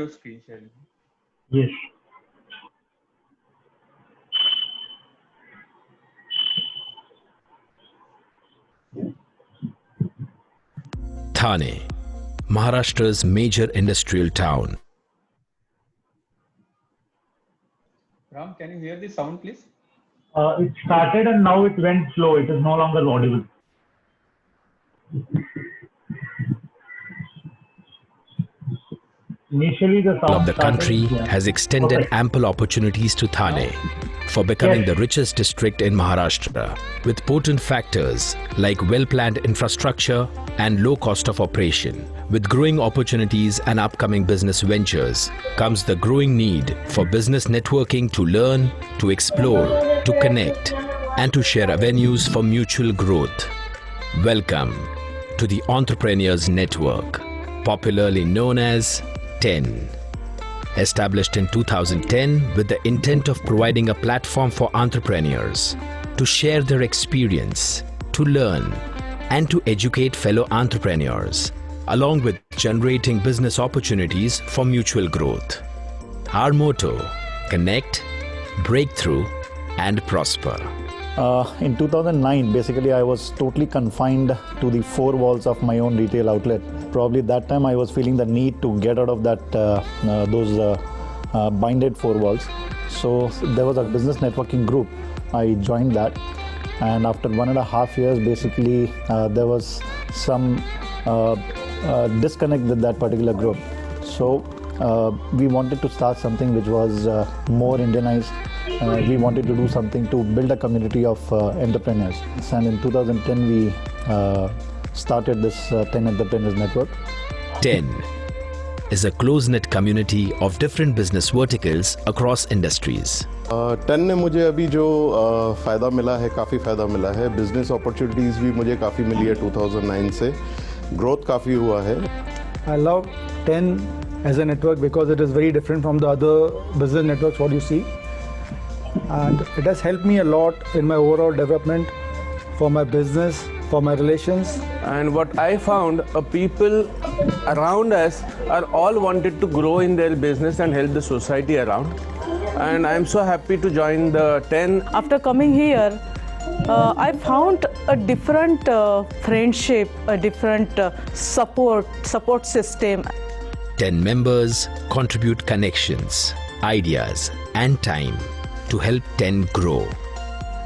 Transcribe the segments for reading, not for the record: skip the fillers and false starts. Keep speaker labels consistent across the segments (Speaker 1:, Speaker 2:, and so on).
Speaker 1: screen sharing.
Speaker 2: Yes.
Speaker 3: Thane, Maharashtra's major industrial town.
Speaker 1: Ram, can you hear the sound, please?
Speaker 2: It started and now it went slow. It is no longer audible. Initially, the sound
Speaker 3: Of the country
Speaker 2: started,
Speaker 3: has extended
Speaker 2: Okay.
Speaker 3: ample opportunities to Thane for becoming the richest district in Maharashtra, with potent factors like well-planned infrastructure and low cost of operation. With growing opportunities and upcoming business ventures comes the growing need for business networking to learn, to explore, to connect, and to share avenues for mutual growth. Welcome to the Entrepreneurs Network, popularly known as TEN. Established in 2010 with the intent of providing a platform for entrepreneurs to share their experience, to learn, and to educate fellow entrepreneurs, along with generating business opportunities for mutual growth. Our motto: connect, breakthrough, and prosper.
Speaker 4: In 2009, basically, I was totally confined to the four walls of my own retail outlet. Probably that time I was feeling the need to get out of those binded four walls. So there was a business networking group. I joined that, and after 1.5 years, basically there was some disconnect with that particular group. So we wanted to start something which was more Indianized. We wanted to do something to build a community of entrepreneurs. And in 2010, we started this 10 Entrepreneurs Network.
Speaker 3: 10 is a close-knit community of different business verticals across industries.
Speaker 5: 10 ने मुझे अभी जो फ़ायदा मिला है, काफ़ी फ़ायदा मिला है. बिजनेस अपॉर्चुनिटीज़ भी मुझे काफ़ी मिली है 2009 से. ग्रोथ काफ़ी हुआ है.
Speaker 6: I love 10 as a network because it is very different from the other business networks what you see, and it has helped me a lot in my overall development for my business, for my relations.
Speaker 7: And what I found, people around us are all wanted to grow in their business and help the society around. And I'm so happy to join the 10.
Speaker 8: After coming here, I found a different friendship, a different support system.
Speaker 3: 10 members contribute connections, ideas, and time to help 10 grow.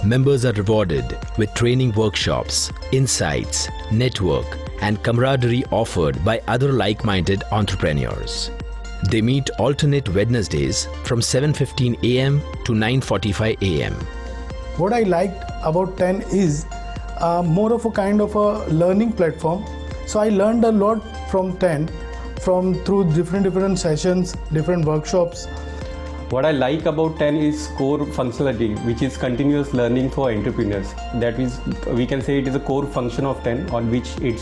Speaker 3: Members are rewarded with training workshops, insights, network, and camaraderie offered by other like-minded entrepreneurs. They meet alternate Wednesdays from 7:15 a.m. to 9:45 a.m.
Speaker 9: What I liked about 10 is more of a kind of a learning platform. So I learned a lot from 10, through different sessions, different workshops.
Speaker 10: What I like about 10 is core functionality, which is continuous learning for entrepreneurs. That is, we can say it is a core function of 10 on which it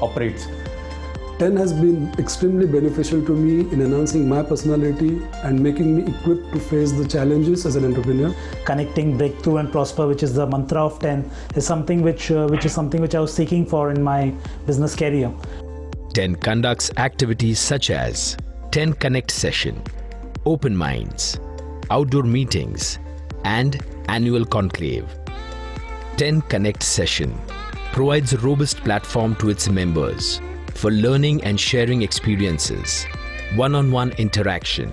Speaker 10: operates.
Speaker 11: 10 has been extremely beneficial to me in enhancing my personality and making me equipped to face the challenges as an entrepreneur.
Speaker 12: Connecting, breakthrough, and prosper, which is the mantra of 10, is something which I was seeking for in my business career.
Speaker 3: 10 conducts activities such as 10 Connect session, open minds, outdoor meetings, and annual conclave. 10 Connect session provides a robust platform to its members for learning and sharing experiences, one-on-one interaction,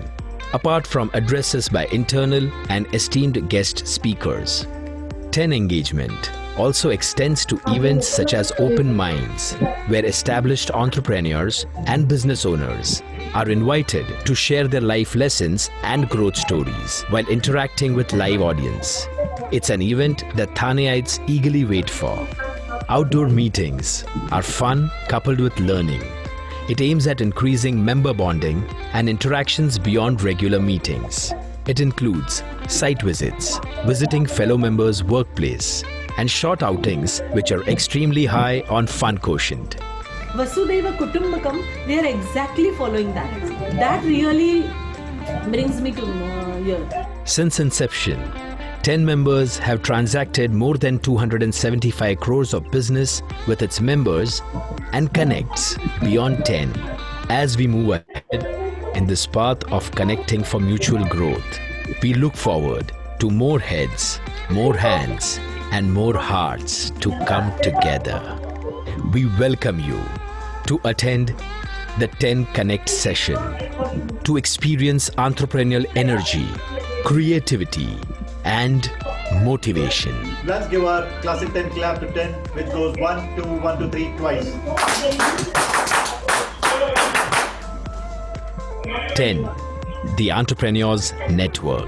Speaker 3: apart from addresses by internal and esteemed guest speakers. 10 Engagement also extends to events such as Open Minds, where established entrepreneurs and business owners are invited to share their life lessons and growth stories while interacting with live audience. It's an event that Thaneites eagerly wait for. Outdoor meetings are fun coupled with learning. It aims at increasing member bonding and interactions beyond regular meetings. It includes site visits, visiting fellow members' workplace, and short outings which are extremely high on fun quotient.
Speaker 13: Vasudhaiva Kutumbakam, we are exactly following that. That really brings me to here.
Speaker 3: Since inception, 10 members have transacted more than 275 crores of business with its members and connects beyond 10. As we move ahead, in this path of connecting for mutual growth. We look forward to more heads, more hands, and more hearts to come together. We welcome you to attend the 10 Connect session to experience entrepreneurial energy, creativity, and motivation.
Speaker 4: Let's give our classic 10 clap to 10, which goes 1, 2, 1, 2, 3 twice.
Speaker 3: 10. The Entrepreneurs Network.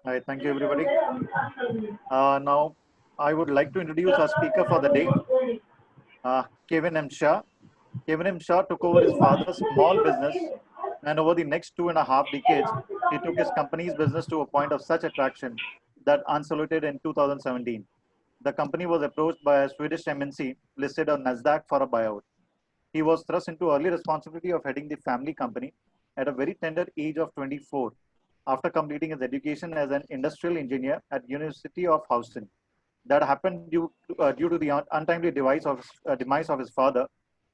Speaker 4: Hi, thank you everybody. Now, I would like to introduce our speaker for the day, Kevin M. Shah. Kevin M. Shah took over his father's small business, and over the next 2.5 decades, he took his company's business to a point of such attraction that unsaluted in 2017. The company was approached by a Swedish MNC listed on Nasdaq for a buyout. He was thrust into early responsibility of heading the family company at a very tender age of 24, after completing his education as an industrial engineer at University of Houston. That happened due to the untimely demise of his father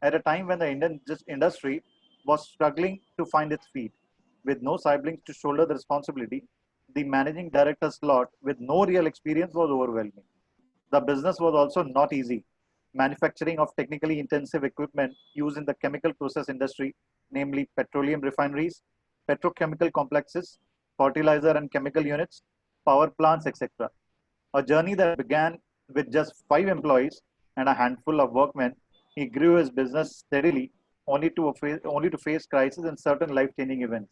Speaker 4: at a time when the Indian industry was struggling to find its feet. With no siblings to shoulder the responsibility, the managing director's slot with no real experience was overwhelming. The business was also not easy. Manufacturing of technically intensive equipment used in the chemical process industry, namely petroleum refineries, petrochemical complexes, fertilizer and chemical units, power plants, etc. A journey that began with just 5 employees and a handful of workmen. He grew his business steadily, only to face crises and certain life-changing events.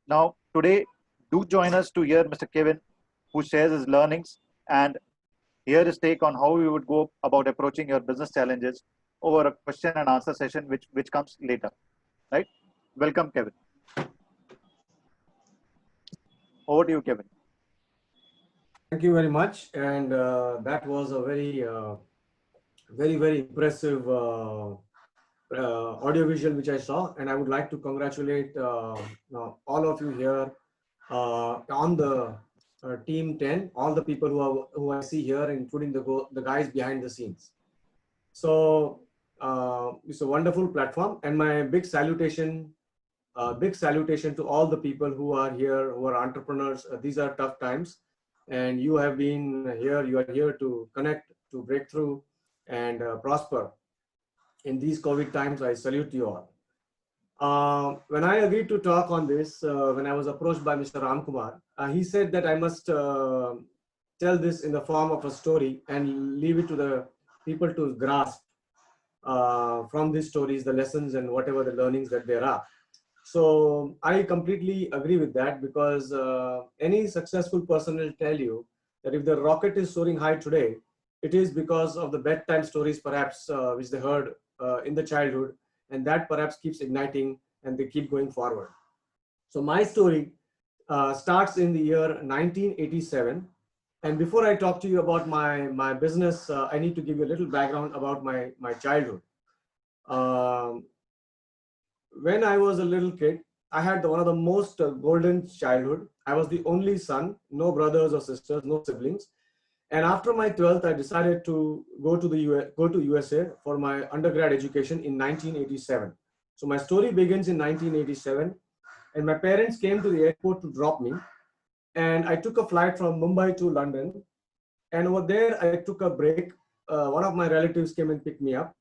Speaker 4: Now, today, do join us to hear Mr. Kevin, who shares his learnings and hear his take on how we would go about approaching your business challenges over a question and answer session, which comes later. Right? Welcome, Kevin. Over to you, Kevin.
Speaker 14: Thank you very much. And that was a very, very impressive audiovisual which I saw. And I would like to congratulate all of you here on the Team 10, all the people who I see here, including the guys behind the scenes. So it's a wonderful platform, and my big salutation to all the people who are here, who are entrepreneurs. These are tough times, and you have been here. You are here to connect, to break through, and prosper. In these COVID times, I salute you all. When I agreed to talk on this, when I was approached by Mr. Ramkumar, he said that I must tell this in the form of a story and leave it to the people to grasp from these stories, the lessons and whatever the learnings that there are. So I completely agree with that, because any successful person will tell you that if the rocket is soaring high today, it is because of the bedtime stories perhaps which they heard in the childhood, and that perhaps keeps igniting and they keep going forward. So my story starts in the year 1987. And before I talk to you about my business, I need to give you a little background about my childhood. When I was a little kid, I had one of the most golden childhood. I was the only son, no brothers or sisters, no siblings. And after my 12th, I decided to go to USA for my undergrad education in 1987. So my story begins in 1987, and my parents came to the airport to drop me. And I took a flight from Mumbai to London. And over there, I took a break. One of my relatives came and picked me up.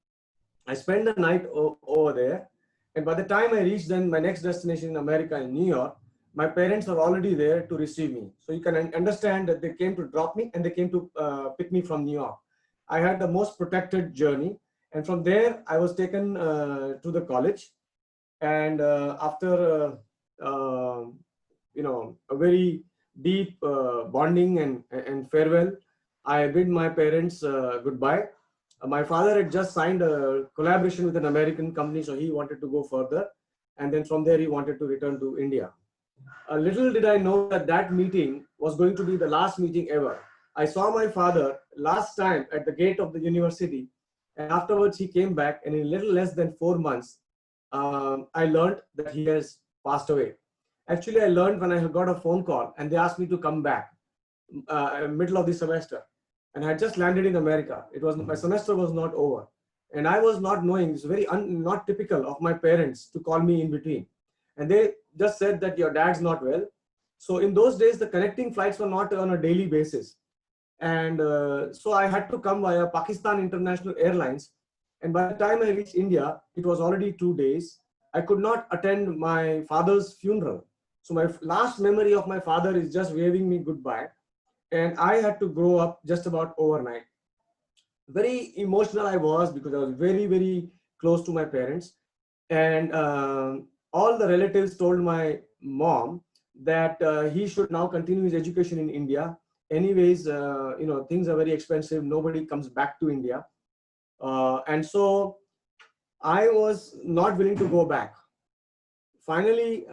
Speaker 14: I spent the night over there. And by the time I reached then my next destination in America, in New York, my parents are already there to receive me. So you can understand that they came to drop me and they came to pick me from New York. I had the most protected journey. And from there, I was taken to the college. And after, a very deep bonding and farewell, I bid my parents goodbye. My father had just signed a collaboration with an American company, so he wanted to go further. And then from there, he wanted to return to India. Little did I know that that meeting was going to be the last meeting ever. I saw my father last time at the gate of the university, and afterwards he came back, and in little less than 4 months, I learned that he has passed away. Actually, I learned when I got a phone call and they asked me to come back middle of the semester. And I had just landed in America. My semester was not over. And I was not knowing, it's very not typical of my parents to call me in between. And they just said that your dad's not well. So in those days, the connecting flights were not on a daily basis. And so I had to come via Pakistan International Airlines. And by the time I reached India, it was already 2 days. I could not attend my father's funeral. So my last memory of my father is just waving me goodbye. And I had to grow up just about overnight. Very emotional I was because I was very, very close to my parents. And all the relatives told my mom that he should now continue his education in India. Anyways, things are very expensive. Nobody comes back to India. And so I was not willing to go back. Finally,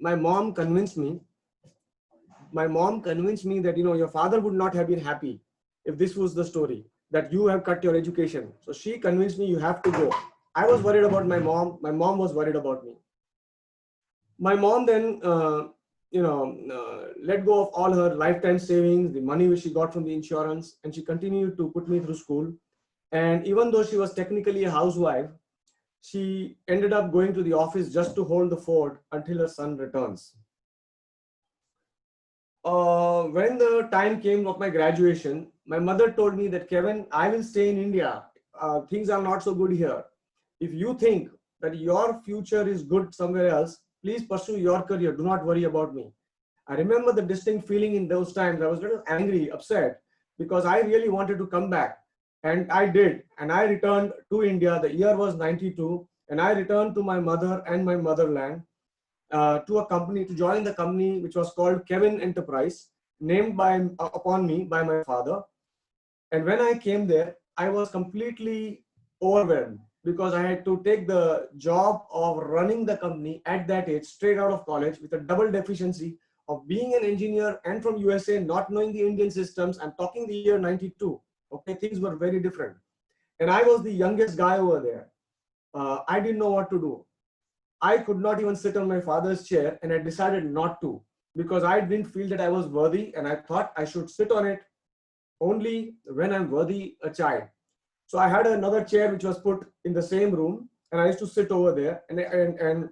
Speaker 14: my mom convinced me. My mom convinced me that, your father would not have been happy if this was the story, that you have cut your education. So she convinced me you have to go. I was worried about my mom. My mom was worried about me. My mom then, let go of all her lifetime savings, the money which she got from the insurance, and she continued to put me through school. And even though she was technically a housewife, she ended up going to the office just to hold the fort until her son returns. When the time came of my graduation, my mother told me that, Kevin, I will stay in India. Things are not so good here. If you think that your future is good somewhere else, please pursue your career. Do not worry about me. I remember the distinct feeling in those times. I was a little angry, upset, because I really wanted to come back. And I did. And I returned to India. The year was 92. And I returned to my mother and my motherland to a company, to join the company which was called Kevin Enterprise, named upon me by my father. And when I came there, I was completely overwhelmed because I had to take the job of running the company at that age, straight out of college, with a double deficiency of being an engineer and from USA, not knowing the Indian systems. I'm talking the year 92. Okay, things were very different. And I was the youngest guy over there. I didn't know what to do. I could not even sit on my father's chair, and I decided not to because I didn't feel that I was worthy, and I thought I should sit on it only when I'm worthy a child. So I had another chair which was put in the same room, and I used to sit over there and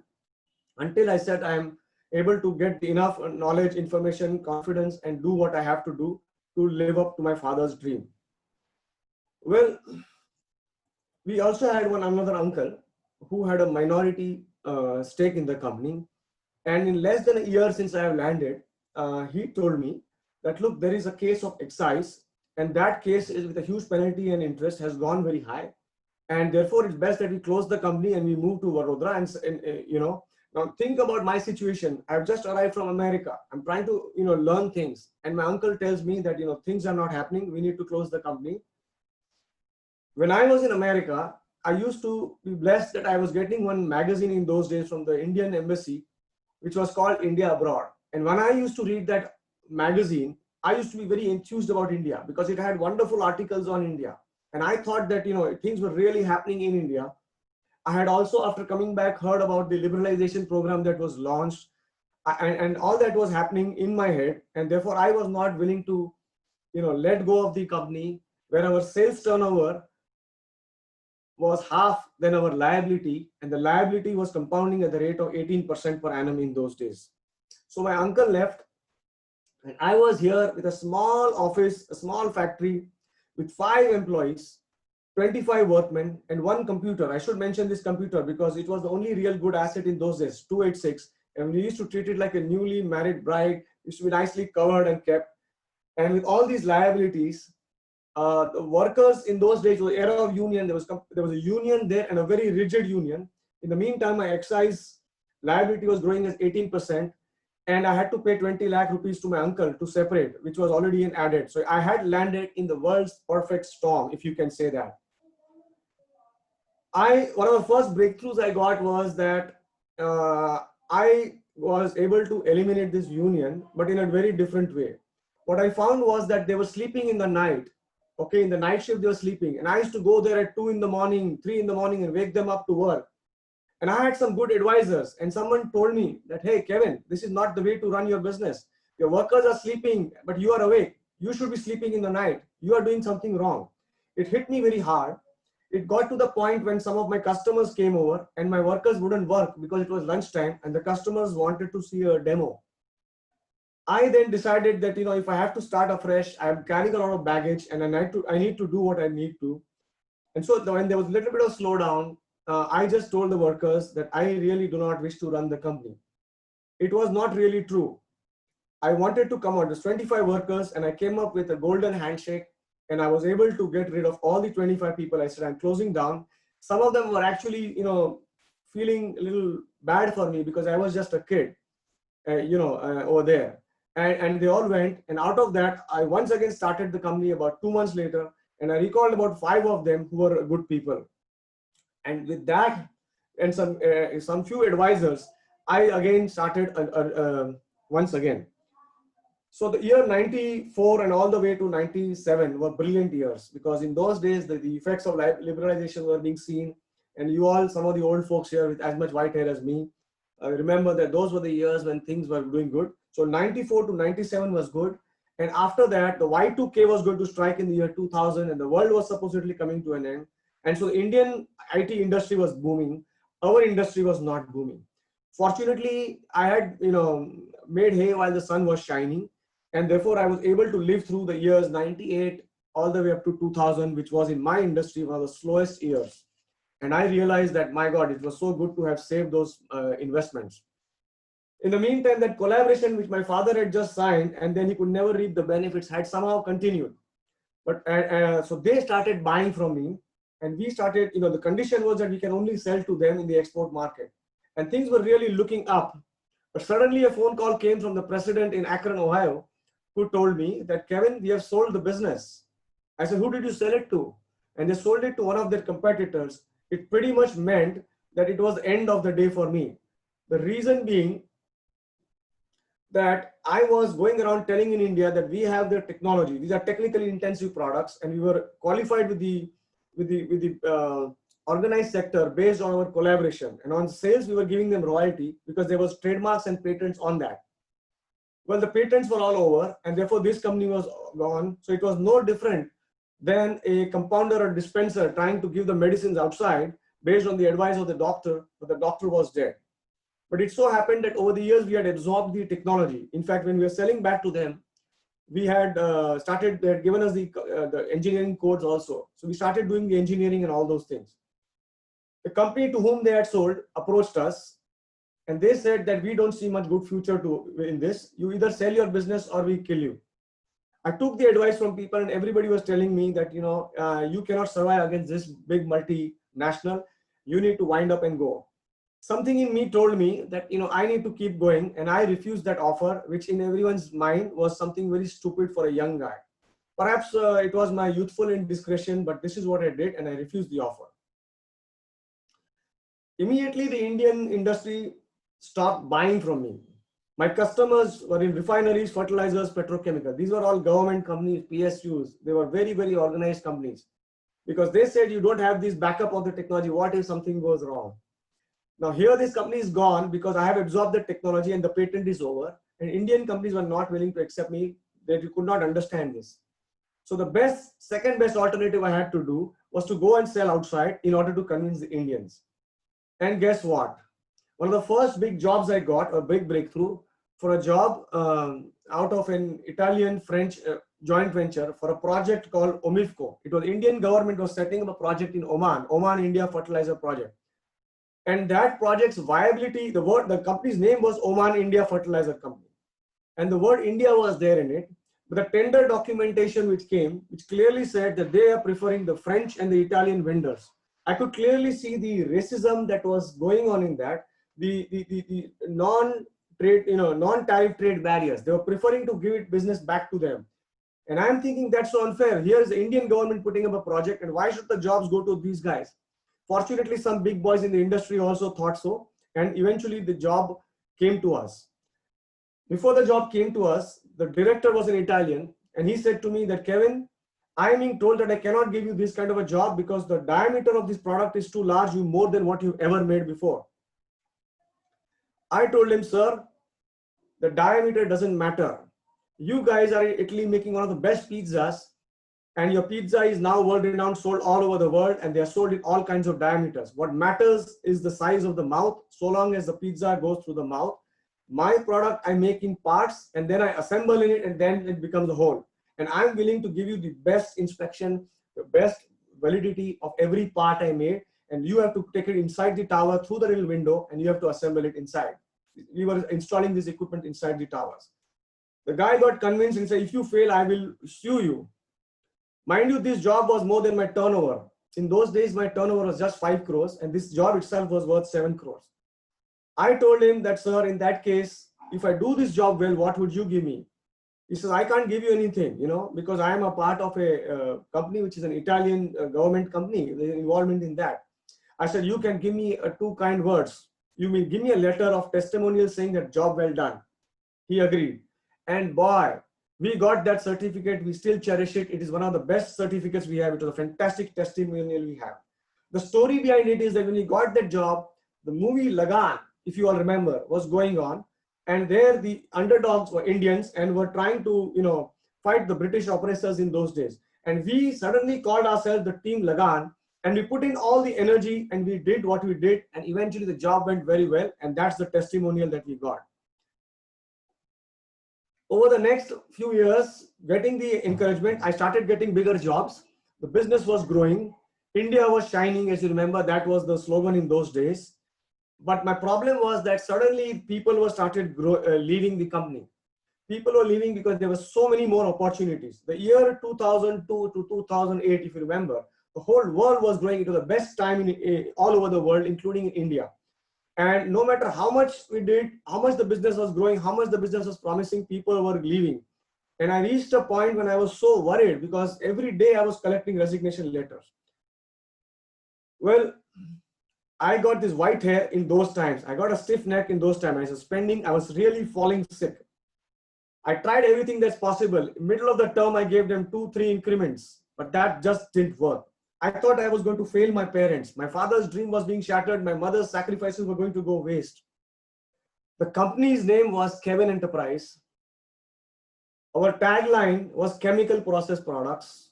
Speaker 14: until I said I'm able to get enough knowledge, information, confidence, and do what I have to do to live up to my father's dream. Well, we also had another uncle who had a minority stake in the company. And in less than a year since I have landed, he told me that, look, there is a case of excise, and that case is with a huge penalty and interest has gone very high. And therefore, it's best that we close the company and we move to Vadodara. And now think about my situation. I've just arrived from America. I'm trying to, learn things. And my uncle tells me that, things are not happening. We need to close the company. When I was in America, I used to be blessed that I was getting one magazine in those days from the Indian Embassy, which was called India Abroad. And when I used to read that magazine, I used to be very enthused about India because it had wonderful articles on India. And I thought that, things were really happening in India. I had also, after coming back, heard about the liberalization program that was launched, and all that was happening in my head. And therefore, I was not willing to, let go of the company where our sales turnover was half than our liability, and the liability was compounding at the rate of 18% per annum in those days. So my uncle left, and I was here with a small office, a small factory with 5 employees, 25 workmen, and 1 computer. I should mention this computer because it was the only real good asset in those days, 286, and we used to treat it like a newly married bride. It used to be nicely covered and kept. And with all these liabilities, the workers in those days, the era of union, there was a union there and a very rigid union. In the meantime, my excise liability was growing as 18%, and I had to pay 20 lakh rupees to my uncle to separate, which was already added. So I had landed in the world's perfect storm, if you can say that. One of the first breakthroughs I got was that I was able to eliminate this union, but in a very different way. What I found was that they were sleeping in the night. Okay, in the night shift, they were sleeping. And I used to go there at 2 in the morning, 3 in the morning and wake them up to work. And I had some good advisors. And someone told me that, hey, Kevin, this is not the way to run your business. Your workers are sleeping, but you are awake. You should be sleeping in the night. You are doing something wrong. It hit me very hard. it got to the point when some of my customers came over and my workers wouldn't work because it was lunchtime and the customers wanted to see a demo. I then decided that, if I have to start afresh, I'm carrying a lot of baggage and I need to do what I need to. And so when there was a little bit of slowdown, I just told the workers that I really do not wish to run the company. It was not really true. I wanted to come out. There's 25 workers and I came up with a golden handshake and I was able to get rid of all the 25 people. I said, I'm closing down. Some of them were actually, feeling a little bad for me because I was just a kid, over there. And they all went. And out of that, I once again started the company about 2 months later. And I recalled about 5 of them who were good people. And with that and some few advisors, I again started once again. So the year 94 and all the way to 97 were brilliant years because in those days, the effects of liberalization were being seen. And you all, some of the old folks here with as much white hair as me, remember that those were the years when things were doing good. So 94 to 97 was good. And after that, the Y2K was going to strike in the year 2000 and the world was supposedly coming to an end. And so the Indian IT industry was booming. Our industry was not booming. Fortunately, I had, made hay while the sun was shining. And therefore, I was able to live through the years 98 all the way up to 2000, which was in my industry one of the slowest years. And I realized that, my God, it was so good to have saved those investments. In the meantime, that collaboration which my father had just signed and then he could never reap the benefits had somehow continued. But so they started buying from me and we started, the condition was that we can only sell to them in the export market. And things were really looking up. But suddenly a phone call came from the president in Akron, Ohio, who told me that, Kevin, we have sold the business. I said, who did you sell it to? And they sold it to one of their competitors. It pretty much meant that it was the end of the day for me. The reason being that I was going around telling in India that we have the technology. These are technically intensive products and we were qualified with the organized sector based on our collaboration. And on sales, we were giving them royalty because there was trademarks and patents on that. Well, the patents were all over and therefore this company was gone. So it was no different than a compounder or dispenser trying to give the medicines outside based on the advice of the doctor, but the doctor was dead. But it so happened that over the years, we had absorbed the technology. In fact, when we were selling back to them, we had they had given us the engineering codes also. So we started doing the engineering and all those things. The company to whom they had sold approached us and they said that we don't see much good future in this. You either sell your business or we kill you. I took the advice from people and everybody was telling me that, you cannot survive against this big multinational. You need to wind up and go. Something in me told me that, I need to keep going and I refused that offer, which in everyone's mind was something very stupid for a young guy. Perhaps it was my youthful indiscretion, but this is what I did and I refused the offer. Immediately, the Indian industry stopped buying from me. My customers were in refineries, fertilizers, petrochemical. These were all government companies, PSUs. They were very, very organized companies because they said you don't have this backup of the technology. What if something goes wrong? Now here this company is gone because I have absorbed the technology and the patent is over. And Indian companies were not willing to accept me. They could not understand this. So the second best alternative I had to do was to go and sell outside in order to convince the Indians. And guess what? One of the first big jobs I got, a big breakthrough, for a job out of an Italian-French joint venture for a project called OMIFCO. It was Indian government was setting up a project in Oman India Fertilizer Project. And that project's viability, the company's name was Oman India Fertilizer Company. And the word India was there in it. But the tender documentation which came, which clearly said that they are preferring the French and the Italian vendors. I could clearly see the racism that was going on in that, the non-trade, non-tariff trade barriers. They were preferring to give it business back to them. And I'm thinking that's so unfair. Here is the Indian government putting up a project and why should the jobs go to these guys? Fortunately, some big boys in the industry also thought so. And eventually the job came to us. Before the job came to us, the director was an Italian and he said to me that, Kevin, I am being told that I cannot give you this kind of a job because the diameter of this product is too large, more than what you've ever made before. I told him, sir, the diameter doesn't matter. You guys are in Italy making one of the best pizzas. and your pizza is now world renowned, sold all over the world, and they are sold in all kinds of diameters. What matters is the size of the mouth, so long as the pizza goes through the mouth. My product I make in parts, and then I assemble in it, and then it becomes a whole. And I'm willing to give you the best inspection, the best validity of every part I made, and you have to take it inside the tower through the little window, and you have to assemble it inside. We were installing this equipment inside the towers. The guy got convinced and said, if you fail, I will sue you. Mind you, this job was more than my turnover. In those days, my turnover was just 5 crores, and this job itself was worth 7 crores. I told him that, sir, in that case, if I do this job well, what would you give me? He says, I can't give you anything, because I am a part of a company, which is an Italian government company, the involvement in that. I said, you can give me 2 kind words. You will give me a letter of testimonial saying that job well done. He agreed. And boy, we got that certificate. We still cherish it. It is one of the best certificates we have. It was a fantastic testimonial we have. The story behind it is that when we got that job, the movie Lagan, if you all remember, was going on. And there the underdogs were Indians and were trying to, fight the British oppressors in those days. And we suddenly called ourselves the team Lagan, and we put in all the energy and we did what we did. And eventually the job went very well. And that's the testimonial that we got. Over the next few years, getting the encouragement, I started getting bigger jobs. The business was growing. India was shining, as you remember, that was the slogan in those days. But my problem was that suddenly people were started leaving the company. People were leaving because there were so many more opportunities. The year 2002 to 2008, if you remember, the whole world was growing. It was the best time all over the world, including in India. And no matter how much we did, how much the business was growing, how much the business was promising, people were leaving. And I reached a point when I was so worried because every day I was collecting resignation letters. Well, I got this white hair in those times. I got a stiff neck in those times. I was really falling sick. I tried everything that's possible. In the middle of the term, I gave them 2-3 increments, but that just didn't work. I thought I was going to fail my parents. My father's dream was being shattered. My mother's sacrifices were going to go waste. The company's name was Kevin Enterprise. Our tagline was chemical process products.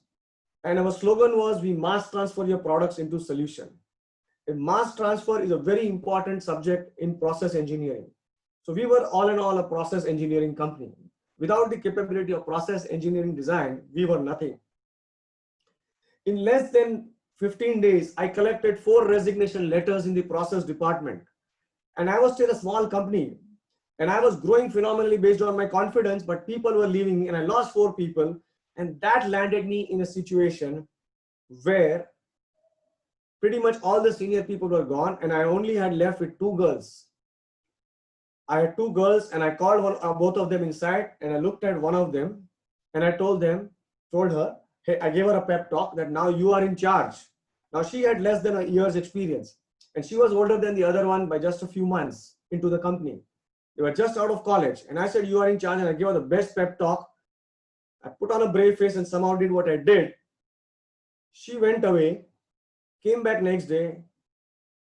Speaker 14: And our slogan was, we mass transfer your products into solution. And mass transfer is a very important subject in process engineering. So we were all in all a process engineering company. Without the capability of process engineering design, we were nothing. In less than 15 days, I collected 4 resignation letters in the process department. And I was still a small company. And I was growing phenomenally based on my confidence, but people were leaving and I lost 4 people. And that landed me in a situation where pretty much all the senior people were gone and I only had left with 2 girls. I had 2 girls and I called both of them inside and I looked at one of them and I told her, hey, I gave her a pep talk that now you are in charge. Now she had less than a year's experience and she was older than the other one by just a few months into the company. They were just out of college and I said, you are in charge, and I gave her the best pep talk. I put on a brave face and somehow did what I did. She went away, came back next day,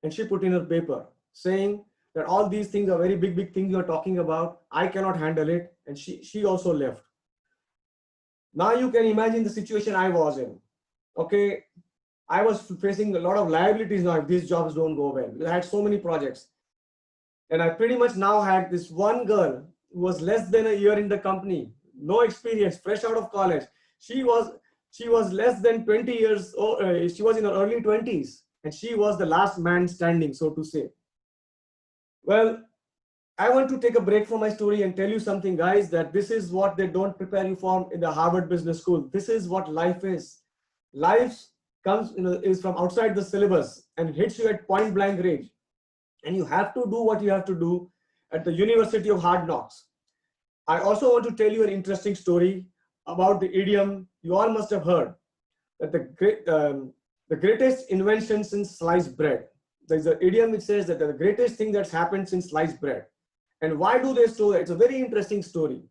Speaker 14: and she put in her paper saying that all these things are very big things you're talking about. I cannot handle it. And she also left. Now you can imagine the situation I was in. Okay, I was facing a lot of liabilities now if these jobs don't go well. I had so many projects. And I pretty much now had this one girl who was less than a year in the company, no experience, fresh out of college. She was less than 20 years old. She was in her early 20s and she was the last man standing, so to say. Well, I want to take a break from my story and tell you something, guys, that this is what they don't prepare you for in the Harvard Business School. This is what life is. Life is from outside the syllabus and hits you at point blank range. And you have to do what you have to do at the University of Hard Knocks. I also want to tell you an interesting story about the idiom you all must have heard, that the greatest invention since sliced bread. There's an idiom which says that the greatest thing that's happened since sliced bread. And why do they store that? It's a very interesting story.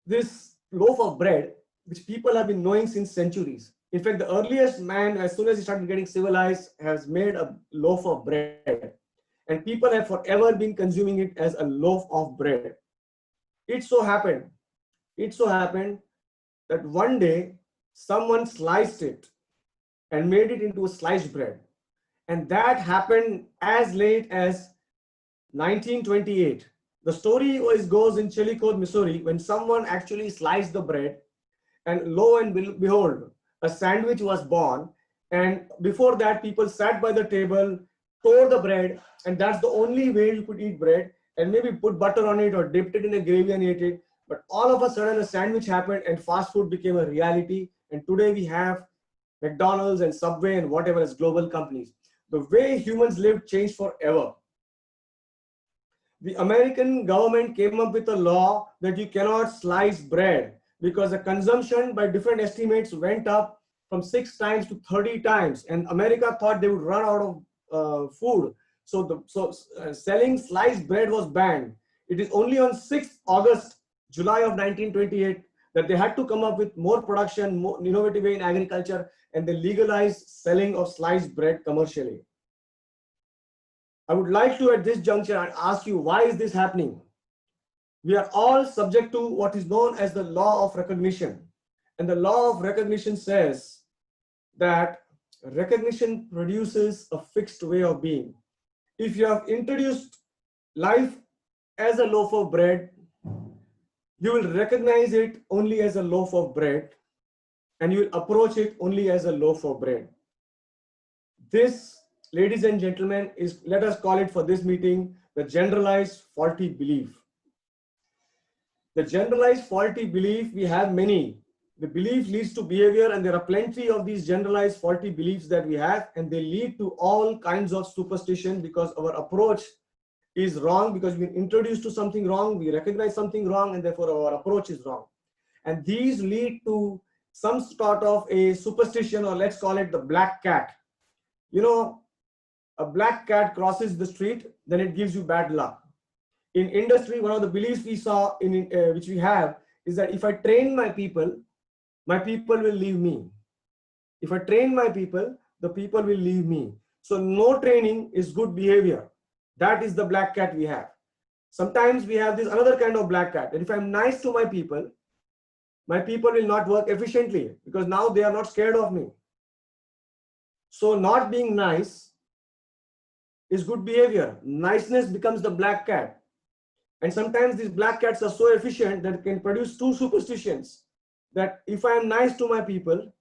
Speaker 14: This loaf of bread, which people have been knowing since centuries. In fact, the earliest man, as soon as he started getting civilized, has made a loaf of bread. And people have forever been consuming it as a loaf of bread. It so happened It so happened that one day someone sliced it and made it into a sliced bread. And that happened as late as 1928. The story goes in Chillicothe, Missouri, when someone actually sliced the bread, and lo and behold, a sandwich was born. And before that, people sat by the table, tore the bread, and that's the only way you could eat bread, and maybe put butter on it or dipped it in a gravy and ate it. But all of a sudden, a sandwich happened and fast food became a reality. And today we have McDonald's and Subway and whatever as global companies. The way humans lived changed forever. The American government came up with a law that you cannot slice bread because the consumption by different estimates went up from 6 times to 30 times. And America thought they would run out of food. So selling sliced bread was banned. It is only on 6th August, July of 1928, that they had to come up with more production, more innovative way in agriculture, and they legalized selling of sliced bread commercially. I would like to, at this juncture, ask you, why is this happening? We are all subject to what is known as the law of recognition. And the law of recognition says that recognition produces a fixed way of being. If you have introduced life as a loaf of bread, you will recognize it only as a loaf of bread, and you will approach it only as a loaf of bread. This, ladies and gentlemen, is, let us call it for this meeting, the generalized faulty belief. The generalized faulty belief, we have many. The belief leads to behavior, and there are plenty of these generalized faulty beliefs that we have, and they lead to all kinds of superstition because our approach is wrong, because we're introduced to something wrong, we recognize something wrong, and therefore our approach is wrong. And these lead to some sort of a superstition, or let's call it the black cat. You know, a black cat crosses the street, then it gives you bad luck. In industry, one of the beliefs we saw, which we have, is that if I train my people will leave me. If I train my people, the people will leave me. So no training is good behavior. That is the black cat we have. Sometimes we have this another kind of black cat, that if I'm nice to my people will not work efficiently because now they are not scared of me. So not being nice is good behavior. Niceness becomes the black cat. And sometimes these black cats are so efficient that it can produce two superstitions, that if I am nice to my people,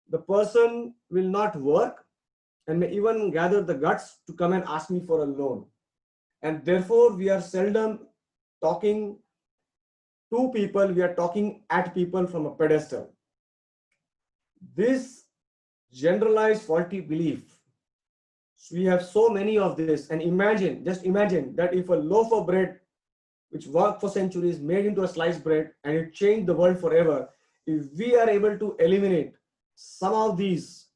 Speaker 14: the person will not work and may even gather the guts to come and ask me for a loan. And therefore, we are seldom talking to people, we are talking at people from a pedestal. This generalized faulty belief, we have so many of this, and just imagine that if a loaf of bread which worked for centuries made into a sliced bread and it changed the world forever, if we are able to eliminate some of these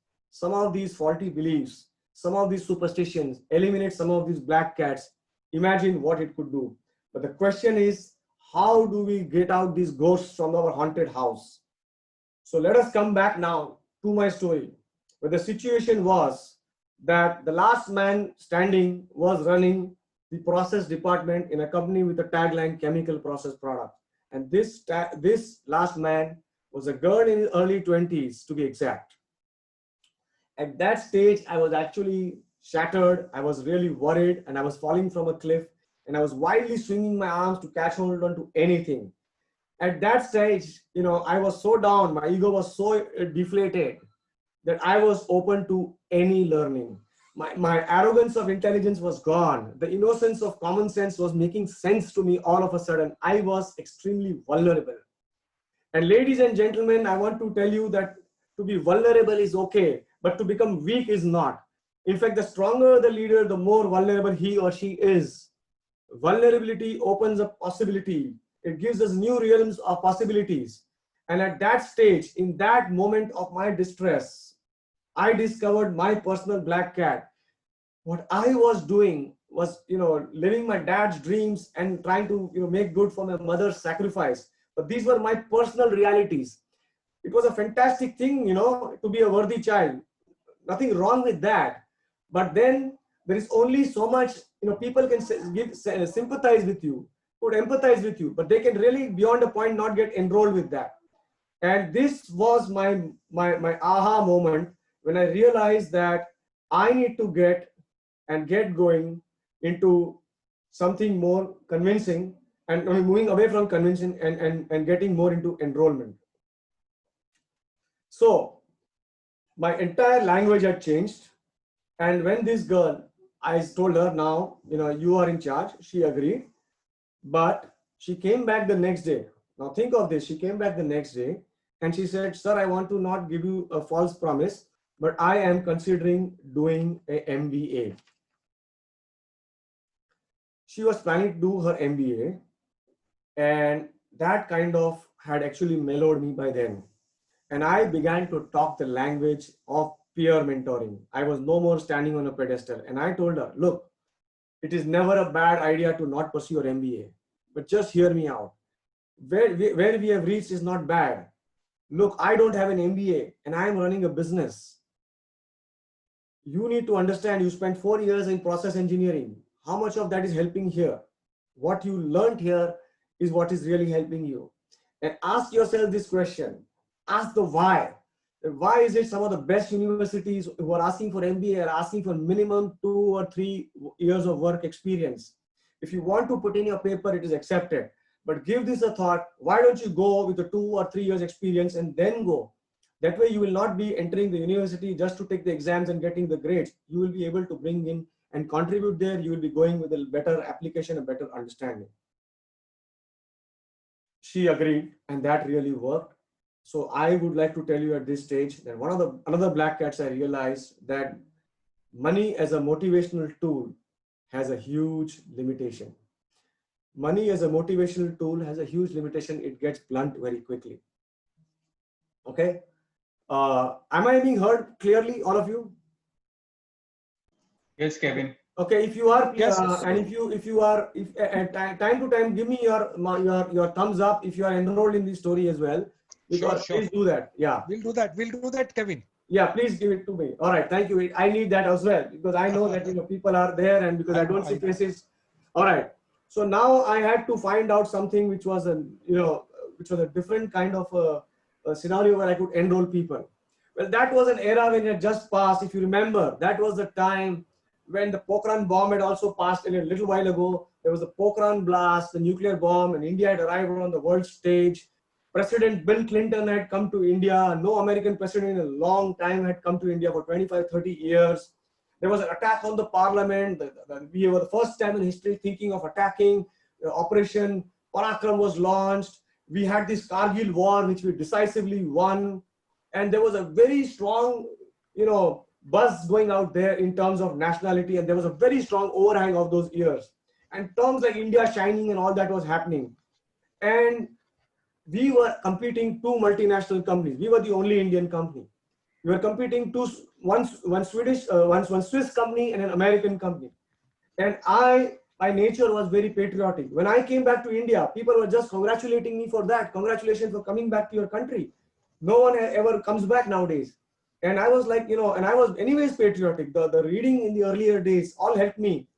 Speaker 14: faulty beliefs, some of these superstitions, eliminate some of these black cats, imagine what it could do. But the question is, how do we get out these ghosts from our haunted house? So let us come back now to my story, where the situation was that the last man standing was running the process department in a company with a tagline, chemical process product. And this last man was a girl in his early 20s, to be exact. At that stage, I was actually shattered. I was really worried, and I was falling from a cliff, and I was wildly swinging my arms to catch hold on to anything. At that stage, I was so down, my ego was so deflated that I was open to any learning. My arrogance of intelligence was gone. The innocence of common sense was making sense to me all of a sudden. I was extremely vulnerable. And ladies and gentlemen, I want to tell you that to be vulnerable is okay, but to become weak is not. In fact, the stronger the leader, the more vulnerable he or she is. Vulnerability opens up possibility. It gives us new realms of possibilities. And at that stage, in that moment of my distress, I discovered my personal black cat. What I was doing was, living my dad's dreams and trying to, make good for my mother's sacrifice. But these were my personal realities. It was a fantastic thing, to be a worthy child. Nothing wrong with that. But then there is only so much, people can sympathize with you. could empathize with you, but they can really beyond a point not get enrolled with that. And this was my aha moment when I realized that I need to get going into something more convincing, and moving away from convincing and getting more into enrollment. So my entire language had changed. And when this girl, I told her, now, you are in charge, she agreed. But she came back the next day. Now think of this, she came back the next day and she said, sir, I want to not give you a false promise, but I am considering doing a MBA. She was planning to do her MBA, and that kind of had actually mellowed me by then. And I began to talk the language of peer mentoring. I was no more standing on a pedestal. And I told her, look, it is never a bad idea to not pursue your MBA, but just hear me out. Where we have reached is not bad. Look, I don't have an MBA and I am running a business. You need to understand, you spent 4 years in process engineering. How much of that is helping here? What you learned here is what is really helping you. And ask yourself this question. Ask the why. Why is it some of the best universities who are asking for MBA are asking for minimum 2 or 3 years of work experience? If you want to put in your paper, it is accepted. But give this a thought. Why don't you go with the 2 or 3 years experience and then go? That way you will not be entering the university just to take the exams and getting the grades. You will be able to bring in and contribute there. You will be going with a better application, a better understanding. She agreed, and that really worked. So I would like to tell you at this stage that another black cats I realized that money as a motivational tool has a huge limitation. Money as a motivational tool has a huge limitation. It gets blunt very quickly. Okay. Am I being heard clearly, all of you?
Speaker 1: Yes, Kevin.
Speaker 14: Okay, if you are,
Speaker 1: yes,
Speaker 14: and if you are, at time to time, give me your thumbs up if you are enrolled in this story as well. Because
Speaker 15: sure.
Speaker 14: Please do that. Yeah.
Speaker 15: We'll do that, Kevin.
Speaker 14: Yeah, please give it to me. All right, thank you. I need that as well because I know that people are there, and because I don't see faces. All right. So now I had to find out something which was a different kind of a scenario where I could enroll people. Well, that was an era when it had just passed. If you remember, that was the time when the Pokhran bomb had also passed a little while ago. There was the Pokhran blast, the nuclear bomb, and India had arrived on the world stage. President Bill Clinton had come to India. No American president in a long time had come to India for 25, 30 years. There was an attack on the parliament. We were the first time in history thinking of attacking. Operation Parakram was launched. We had this Kargil war, which we decisively won. And there was a very strong, buzz going out there in terms of nationality. And there was a very strong overhang of those years. And terms like India shining and all that was happening. And we were competing 2 multinational companies. We were the only Indian company. We were competing one Swiss company and an American company. And I, by nature, was very patriotic. When I came back to India, people were just congratulating me for that. Congratulations for coming back to your country. No one ever comes back nowadays. And I was like, and I was anyways patriotic. The reading in the earlier days all helped me.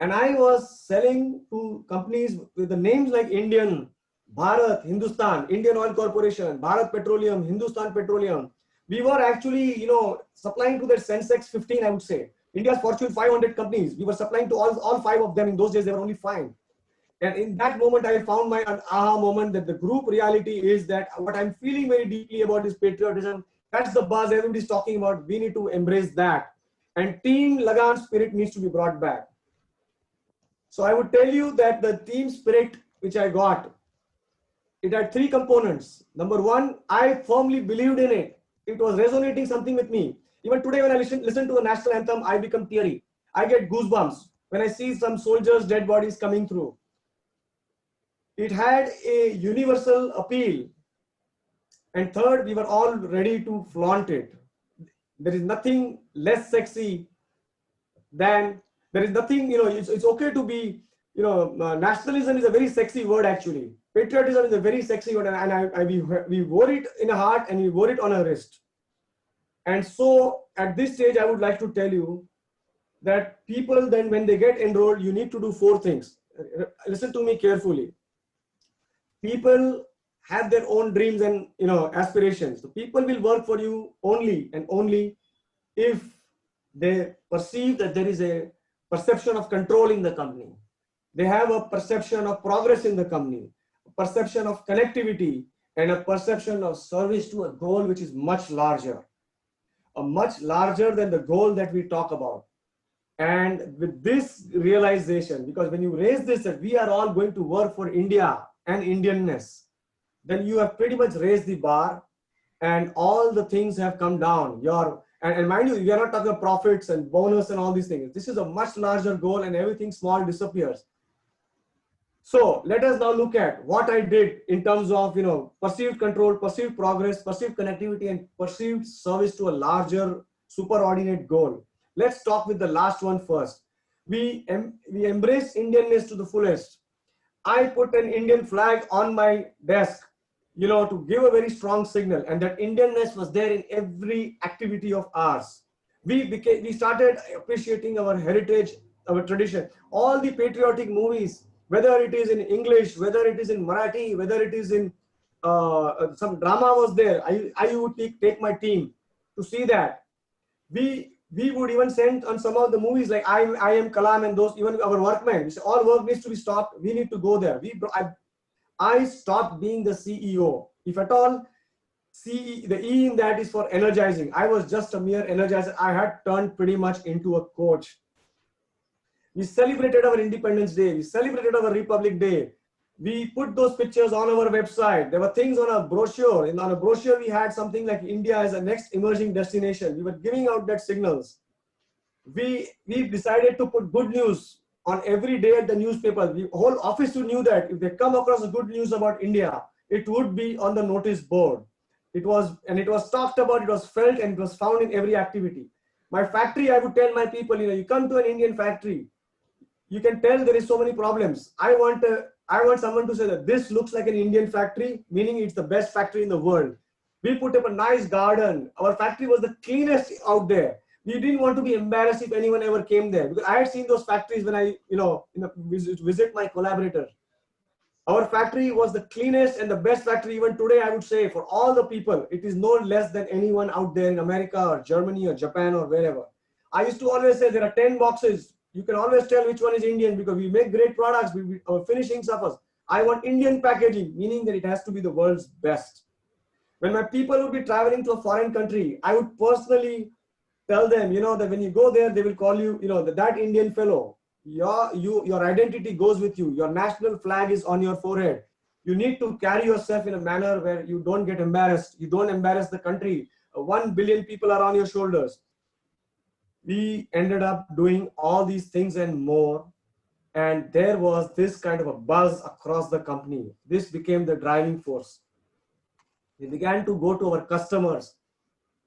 Speaker 14: And I was selling to companies with the names like Indian, Bharat, Hindustan, Indian Oil Corporation, Bharat Petroleum, Hindustan Petroleum. We were actually, supplying to that Sensex 15, I would say. India's Fortune 500 companies. We were supplying to all 5 of them. In those days, there were only 5. And in that moment, I found my aha moment that the group reality is that what I'm feeling very deeply about is patriotism. That's the buzz everybody's talking about. We need to embrace that. And team Lagan spirit needs to be brought back. So I would tell you that the team spirit which I got, it had 3 components. Number 1, I firmly believed in it. It was resonating something with me. Even today when I listen to the national anthem, I become teary. I get goosebumps when I see some soldiers' dead bodies coming through. It had a universal appeal. And third, we were all ready to flaunt it. There is nothing less sexy than, there is nothing, it's okay to be, nationalism is a very sexy word actually. Patriotism is a very sexy word, and we wore it in a heart and we wore it on a wrist. And so at this stage, I would like to tell you that people then, when they get enrolled, you need to do 4 things. listen to me carefully. People have their own dreams and aspirations. So people will work for you only and only if they perceive that there is a perception of control in the company. They have a perception of progress in the company, a perception of connectivity, and a perception of service to a goal which is much larger than the goal that we talk about. And with this realization, because when you raise this, that we are all going to work for India and Indianness, then you have pretty much raised the bar and all the things have come down. And mind you, we are not talking about profits and bonus and all these things. This is a much larger goal and everything small disappears. So let us now look at what I did in terms of perceived control, perceived progress, perceived connectivity, and perceived service to a larger superordinate goal. Let's talk with the last one first. We embrace Indianness to the fullest. I put an Indian flag on my desk, to give a very strong signal, and that Indianness was there in every activity of ours. We started appreciating our heritage, our tradition, all the patriotic movies, whether it is in English, whether it is in Marathi, whether it is in some drama was there. I would take my team to see that. We would even send on some of the movies like I Am Kalam and those, even our workmen. All work needs to be stopped. We need to go there. I stopped being the CEO. If at all, the E in that is for energizing. I was just a mere energizer. I had turned pretty much into a coach. We celebrated our Independence Day. We celebrated our Republic Day. We put those pictures on our website. There were things on a brochure. On a brochure, we had something like India as a next emerging destination. We were giving out that signals. We decided to put good news on every day at the newspaper. The whole office knew that if they come across a good news about India, it would be on the notice board. It was talked about, it was felt, and it was found in every activity. My factory, I would tell my people, you come to an Indian factory, you can tell there is so many problems. I want someone to say that this looks like an Indian factory, meaning it's the best factory in the world. We put up a nice garden. Our factory was the cleanest out there. We didn't want to be embarrassed if anyone ever came there, because I had seen those factories when I, visit my collaborator. Our factory was the cleanest and the best factory even today, I would say, for all the people. It is no less than anyone out there in America or Germany or Japan or wherever. I used to always say there are 10 boxes. You can always tell which one is Indian because we make great products. Our finishing suffers. I want Indian packaging, meaning that it has to be the world's best. When my people would be traveling to a foreign country, I would personally tell them, that when you go there, they will call you, that Indian fellow. Your identity goes with you. Your national flag is on your forehead. You need to carry yourself in a manner where you don't get embarrassed. You don't embarrass the country. 1 billion people are on your shoulders. We ended up doing all these things and more. And there was this kind of a buzz across the company. This became the driving force. We began to go to our customers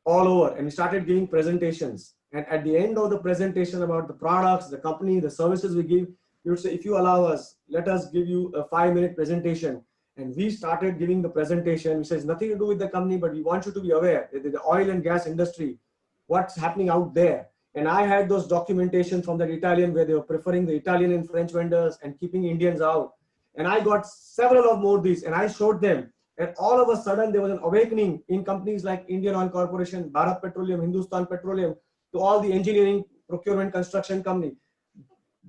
Speaker 14: all over and we started giving presentations. And at the end of the presentation about the products, the company, the services we give, we would say, if you allow us, let us give you a 5-minute presentation. And we started giving the presentation, which has nothing to do with the company, but we want you to be aware that the oil and gas industry, what's happening out there. And I had those documentation from that Italian where they were preferring the Italian and French vendors and keeping Indians out. And I got several of more of these and I showed them. And all of a sudden there was an awakening in companies like Indian Oil Corporation, Bharat Petroleum, Hindustan Petroleum, to all the engineering, procurement, construction company.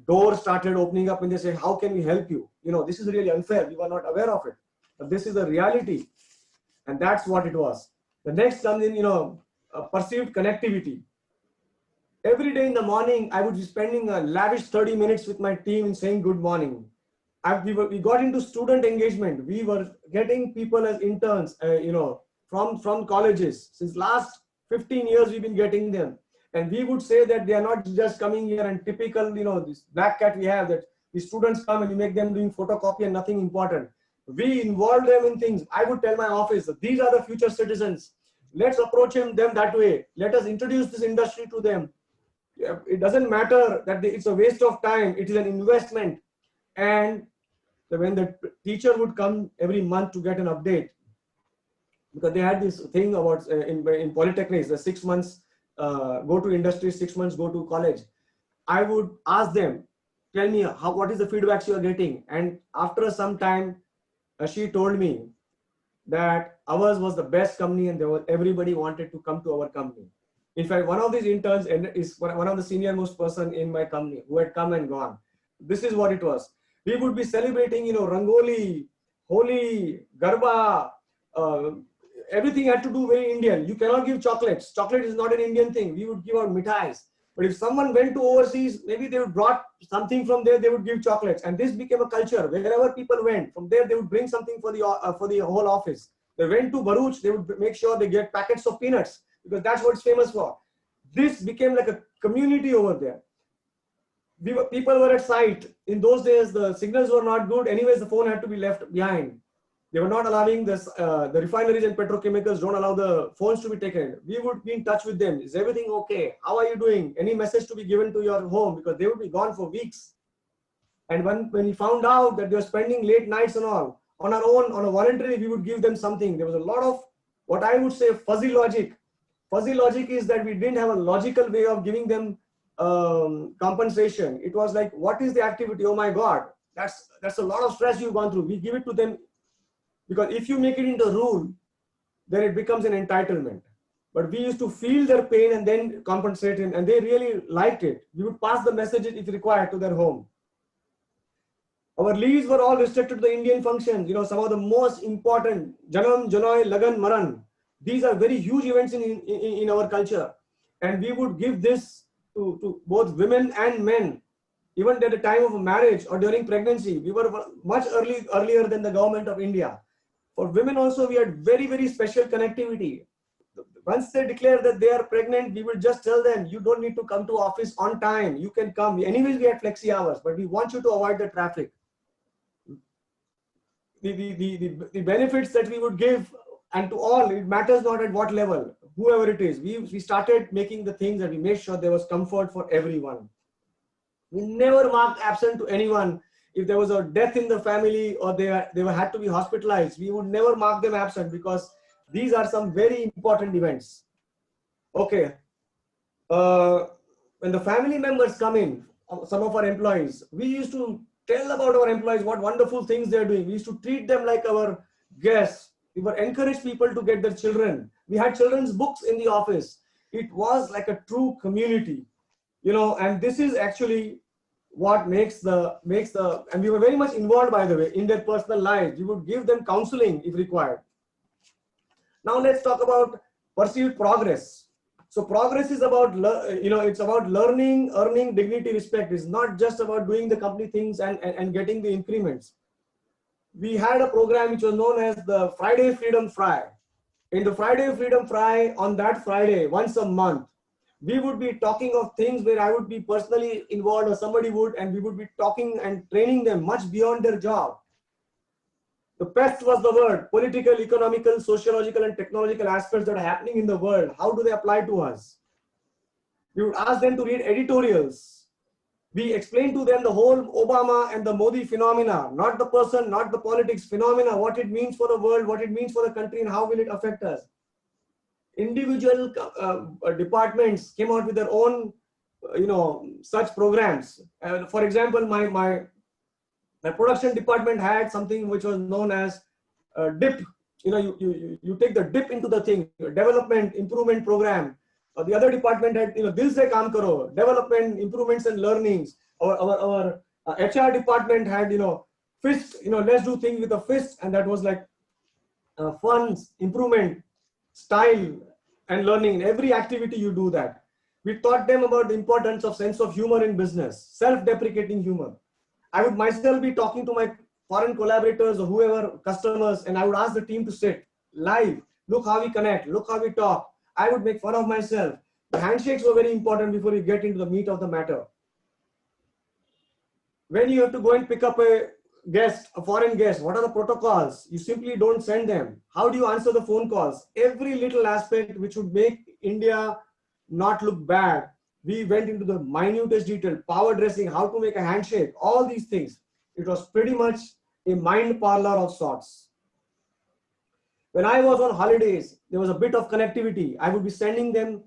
Speaker 14: Doors started opening up and they say, how can we help you? This is really unfair. We were not aware of it. But this is the reality. And that's what it was. The next something, perceived connectivity. Every day in the morning, I would be spending a lavish 30 minutes with my team and saying good morning. We got into student engagement. We were getting people as interns, from colleges. Since last 15 years, we've been getting them. And we would say that they are not just coming here and typical, this black cat we have, that the students come and you make them doing photocopy and nothing important. We involve them in things. I would tell my office that these are the future citizens. Let's approach them that way. Let us introduce this industry to them. It doesn't matter that it's a waste of time. It is an investment. And when the teacher would come every month to get an update, because they had this thing about in polytechnics, the 6 months go to industry, 6 months go to college. I would ask them, tell me what is the feedbacks you are getting. And after some time, she told me that ours was the best company and everybody wanted to come to our company. In fact, one of these interns is one of the senior most person in my company who had come and gone. This is what it was. We would be celebrating, Rangoli, Holi, Garba, everything had to do very Indian. You cannot give chocolates. Chocolate is not an Indian thing. We would give out mithais. But if someone went to overseas, maybe they would brought something from there, they would give chocolates. And this became a culture. Wherever people went, from there they would bring something for the whole office. They went to Bharuch, they would make sure they get packets of peanuts, because that's what it's famous for. This became like a community over there. People were at site. In those days, the signals were not good. Anyways, the phone had to be left behind. They were not allowing this, the refineries and petrochemicals don't allow the phones to be taken. We would be in touch with them. Is everything okay? How are you doing? Any message to be given to your home? Because they would be gone for weeks. And when we found out that they were spending late nights and all, on our own, on a voluntary, we would give them something. There was a lot of what I would say fuzzy logic. Fuzzy logic is that we didn't have a logical way of giving them compensation. It was like, what is the activity? Oh my God, that's a lot of stress you've gone through. We give it to them because if you make it into a rule, then it becomes an entitlement. But we used to feel their pain and then compensate them, and they really liked it. We would pass the messages if required to their home. Our leaves were all restricted to the Indian functions. Some of the most important, Janam, Janoi, Lagan, Maran. These are very huge events in our culture. And we would give this to both women and men. Even at the time of marriage or during pregnancy, we were much earlier than the government of India. For women also, we had very, very special connectivity. Once they declare that they are pregnant, we will just tell them, you don't need to come to office on time. You can come. Anyways, we had flexi hours, but we want you to avoid the traffic. The benefits that we would give, and to all, it matters not at what level, whoever it is. We started making the things that we made sure there was comfort for everyone. We never marked absent to anyone. If there was a death in the family or they had to be hospitalized, we would never mark them absent because these are some very important events. Okay. When the family members come in, some of our employees, we used to tell about our employees what wonderful things they're doing. We used to treat them like our guests. We would encourage people to get their children. We had children's books in the office. It was like a true community, and this is actually what makes and we were very much involved, by the way, in their personal lives. We would give them counseling if required. Now let's talk about perceived progress. So progress is about, it's about learning, earning dignity, respect. It's not just about doing the company things and getting the increments. We had a program which was known as the Friday Freedom Fry. In the Friday Freedom Fry, on that Friday, once a month, we would be talking of things where I would be personally involved or somebody would, and we would be talking and training them much beyond their job. The PEST was the word: political, economical, sociological, and technological aspects that are happening in the world. How do they apply to us? We would ask them to read editorials. We explained to them the whole Obama and the Modi phenomena, not the person, not the politics, phenomena, what it means for the world, what it means for the country, and how will it affect us. Individual departments came out with their own, such programs. For example, my production department had something which was known as DIP. You take the dip into the thing, development improvement program. The other department had, Dil Se Kaam Karo, development, improvements and learnings. Our HR department had, fist, let's do things with a fist, and that was like funds, improvement, style, and learning. In every activity you do that. We taught them about the importance of sense of humor in business, self-deprecating humor. I would myself be talking to my foreign collaborators or whoever, customers, and I would ask the team to sit live. Look how we connect, look how we talk. I would make fun of myself. The handshakes were very important before you get into the meat of the matter. When you have to go and pick up a guest, a foreign guest, what are the protocols? You simply don't send them. How do you answer the phone calls? Every little aspect which would make India not look bad. We went into the minutest detail, power dressing, how to make a handshake, all these things. It was pretty much a mind parlor of sorts. When I was on holidays, there was a bit of connectivity. I would be sending them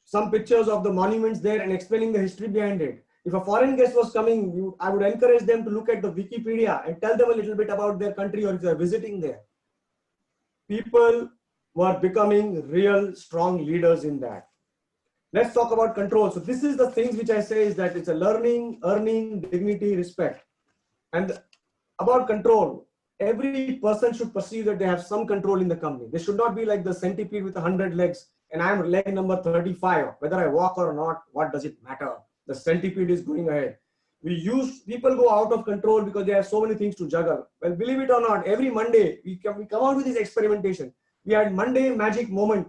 Speaker 14: some pictures of the monuments there and explaining the history behind it. If a foreign guest was coming, I would encourage them to look at the Wikipedia and tell them a little bit about their country, or if they're visiting there. People were becoming real strong leaders in that. Let's talk about control. So this is the things which I say is that it's a learning, earning, dignity, respect. And about control, every person should perceive that they have some control in the company. They should not be like the centipede with 100 legs and I'm leg number 35. Whether I walk or not, what does it matter? The centipede is going ahead. People go out of control because they have so many things to juggle. Well, believe it or not, every Monday we come out with this experimentation. We had Monday magic moment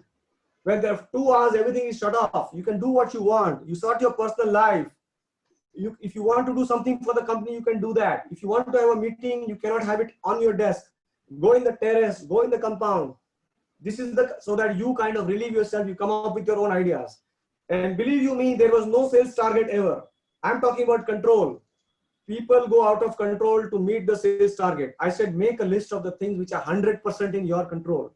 Speaker 14: where there are 2 hours, everything is shut off. You can do what you want. You sort your personal life. If you want to do something for the company, you can do that. If you want to have a meeting, you cannot have it on your desk. Go in the terrace, go in the compound. This is so that you kind of relieve yourself, you come up with your own ideas. And believe you me, there was no sales target ever. I'm talking about control. People go out of control to meet the sales target. I said, make a list of the things which are 100% in your control.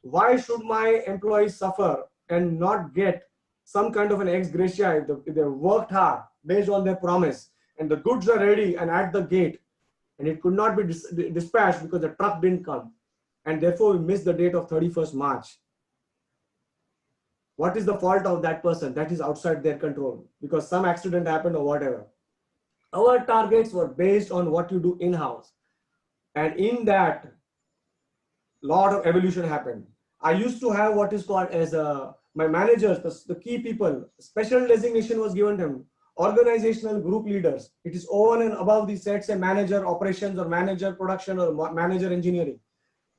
Speaker 14: Why should my employees suffer and not get some kind of an ex gratia if they worked hard based on their promise and the goods are ready and at the gate and it could not be dispatched because the truck didn't come and therefore we missed the date of 31st March. What is the fault of that person? That is outside their control because some accident happened or whatever. Our targets were based on what you do in-house. And in that, lot of evolution happened. I used to have what is called as my managers, the key people, special designation was given to them, organizational group leaders. It is over and above the sets and manager operations or manager production or manager engineering.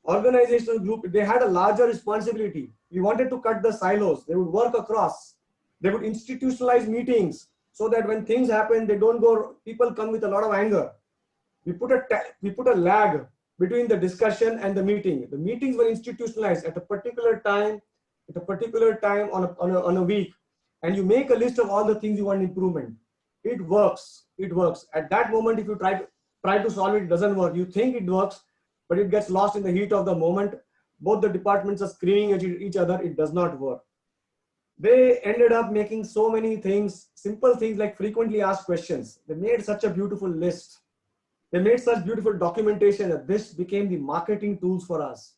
Speaker 14: Organizational group, they had a larger responsibility. We wanted to cut the silos. They would work across. They would institutionalize meetings so that when things happen, they don't go, people come with a lot of anger. We put a lag between the discussion and the meeting. The meetings were institutionalized at a particular time, on a week. And you make a list of all the things you want improvement. It works. It works. At that moment, if you try to solve it, it doesn't work. You think it works, but it gets lost in the heat of the moment. Both the departments are screaming at each other. It does not work. They ended up making so many things, simple things like frequently asked questions. They made such a beautiful list. They made such beautiful documentation that this became the marketing tools for us.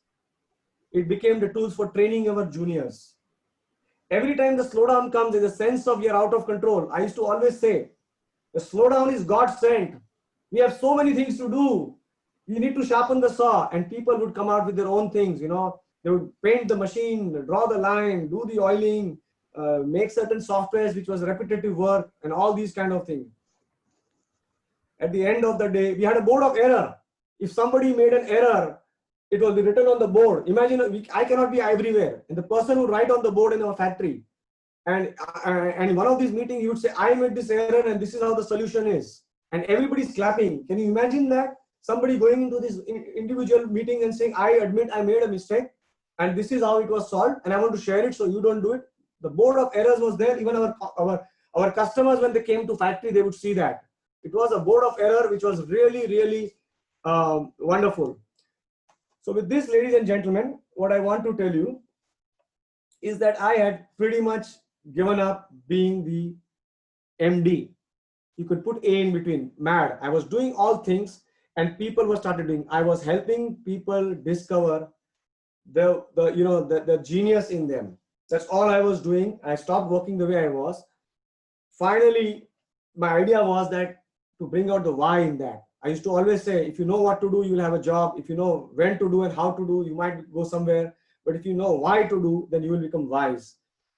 Speaker 14: It became the tools for training our juniors. Every time the slowdown comes, there's a sense of you're out of control. I used to always say, the slowdown is God sent. We have so many things to do. You need to sharpen the saw, and people would come out with their own things. You know, they would paint the machine, draw the line, do the oiling, make certain softwares, which was repetitive work, and all these kind of things. At the end of the day, we had a board of error. If somebody made an error, it will be written on the board. Imagine, I cannot be everywhere. And the person would write on the board in our factory. And in one of these meetings, he would say, I made this error and this is how the solution is. And everybody's clapping. Can you imagine that? Somebody going into this individual meeting and saying, I admit I made a mistake and this is how it was solved and I want to share it so you don't do it. The board of errors was there. Even our customers, when they came to factory, they would see that. It was a board of error, which was really, really wonderful. So with this, ladies and gentlemen, what I want to tell you is that I had pretty much given up being the MD. You could put A in between, mad. I was doing all things and people were started doing. I was helping people discover the genius in them. That's all I was doing. I stopped working the way I was. Finally, my idea was that to bring out the why in that. I used to always say, if you know what to do, you'll have a job. If you know when to do and how to do, you might go somewhere. But if you know why to do, then you will become wise.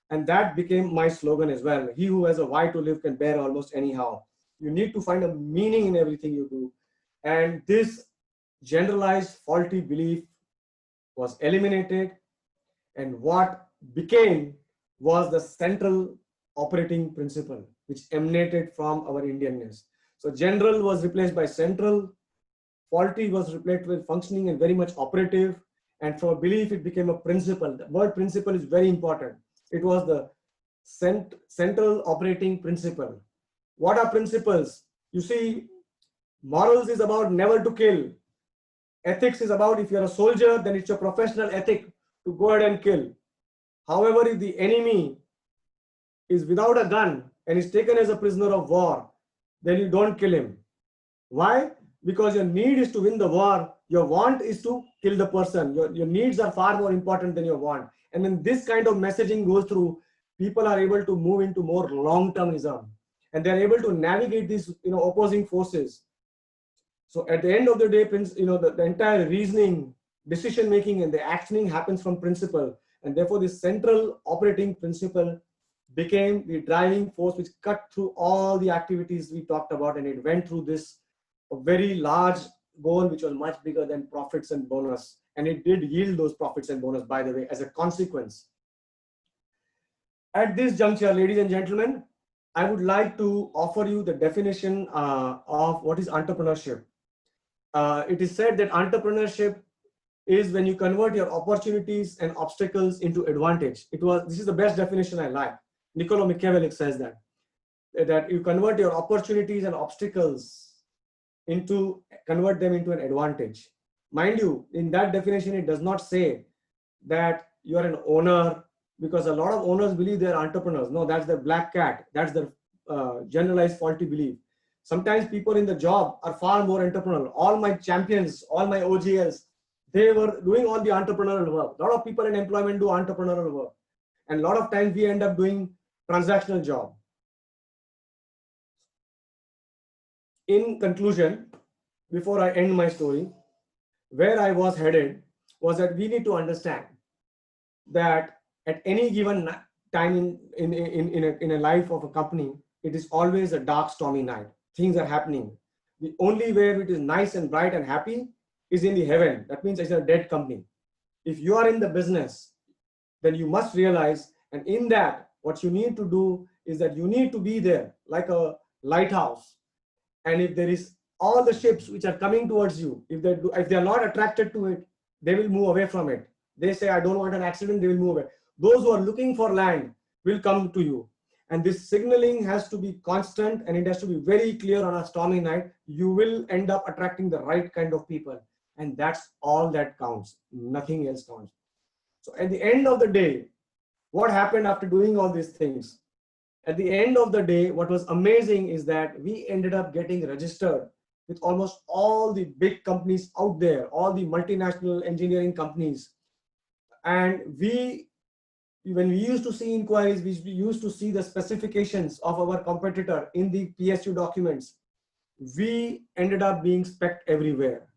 Speaker 14: And that became my slogan as well. He who has a why to live can bear almost anyhow. You need to find a meaning in everything you do. And this generalized faulty belief was eliminated. And what became was the central operating principle, which emanated from our Indianness. So general was replaced by central, faulty was replaced with functioning and very much operative. And from a belief, it became a principle. The word principle is very important. It was the central operating principle. What are principles? You see, morals is about never to kill. Ethics is about if you're a soldier, then it's your professional ethic to go ahead and kill. However, if the enemy is without a gun and is taken as a prisoner of war, then you don't kill him. Why? Because your need is to win the war. Your want is to kill the person. Your needs are far more important than your want. And when this kind of messaging goes through, people are able to move into more long-termism, and they're able to navigate these opposing forces. So at the end of the day, the entire reasoning, decision making, and the actioning happens from principle, and therefore the central operating principle became the driving force which cut through all the activities we talked about, and it went through this very large goal which was much bigger than profits and bonus, and it did yield those profits and bonus, by the way, as a consequence. At this juncture, ladies and gentlemen, I would like to offer you the definition of what is entrepreneurship. It is said that entrepreneurship is when you convert your opportunities and obstacles into advantage. This is the best definition I like. Niccolo Machiavelli says that you convert your opportunities and obstacles convert them into an advantage. Mind you, in that definition, it does not say that you are an owner, because a lot of owners believe they are entrepreneurs. No, that's the black cat. That's the generalized faulty belief. Sometimes people in the job are far more entrepreneurial. All my champions, all my OGLs, they were doing all the entrepreneurial work. A lot of people in employment do entrepreneurial work. And a lot of times we end up doing transactional job. In conclusion, before I end my story, where I was headed was that we need to understand that at any given time in a life of a company, it is always a dark, stormy night. Things are happening. The only where it is nice and bright and happy is in the heaven. That means it's a dead company. If you are in the business, then you must realize, and in that, what you need to do is that you need to be there like a lighthouse. And if there is all the ships which are coming towards you, if they are not attracted to it, they will move away from it. They say, I don't want an accident, they will move away. Those who are looking for land will come to you. And this signaling has to be constant, and it has to be very clear on a stormy night. You will end up attracting the right kind of people. And that's all that counts. Nothing else counts. So at the end of the day, what happened after doing all these things? At the end of the day, what was amazing is that we ended up getting registered with almost all the big companies out there, all the multinational engineering companies. And when we used to see inquiries, we used to see the specifications of our competitor in the PSU documents. We ended up being specced everywhere.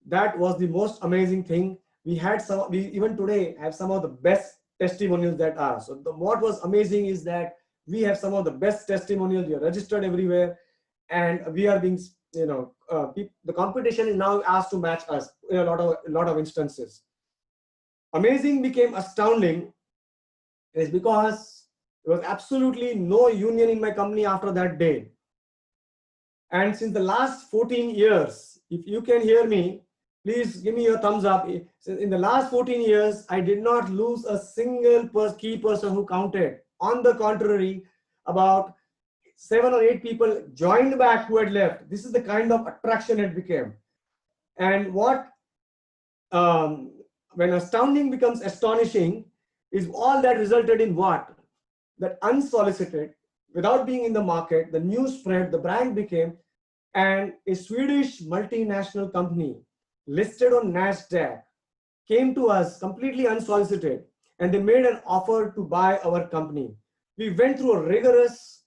Speaker 14: That was the most amazing thing. We even today have some of the best testimonials that are. So what was amazing is that we have some of the best testimonials. We are registered everywhere, and we are being, the competition is now asked to match us in a lot of instances. Amazing became astounding is because there was absolutely no union in my company after that day. And since the last 14 years, if you can hear me, please give me your thumbs up. In the last 14 years, I did not lose a single key person who counted. On the contrary, about 7 or 8 people joined back who had left. This is the kind of attraction it became. And when astounding becomes astonishing, is all that resulted in what? That unsolicited, without being in the market, the news spread, the brand became, and a Swedish multinational company listed on NASDAQ came to us completely unsolicited, and they made an offer to buy our company. We went through a rigorous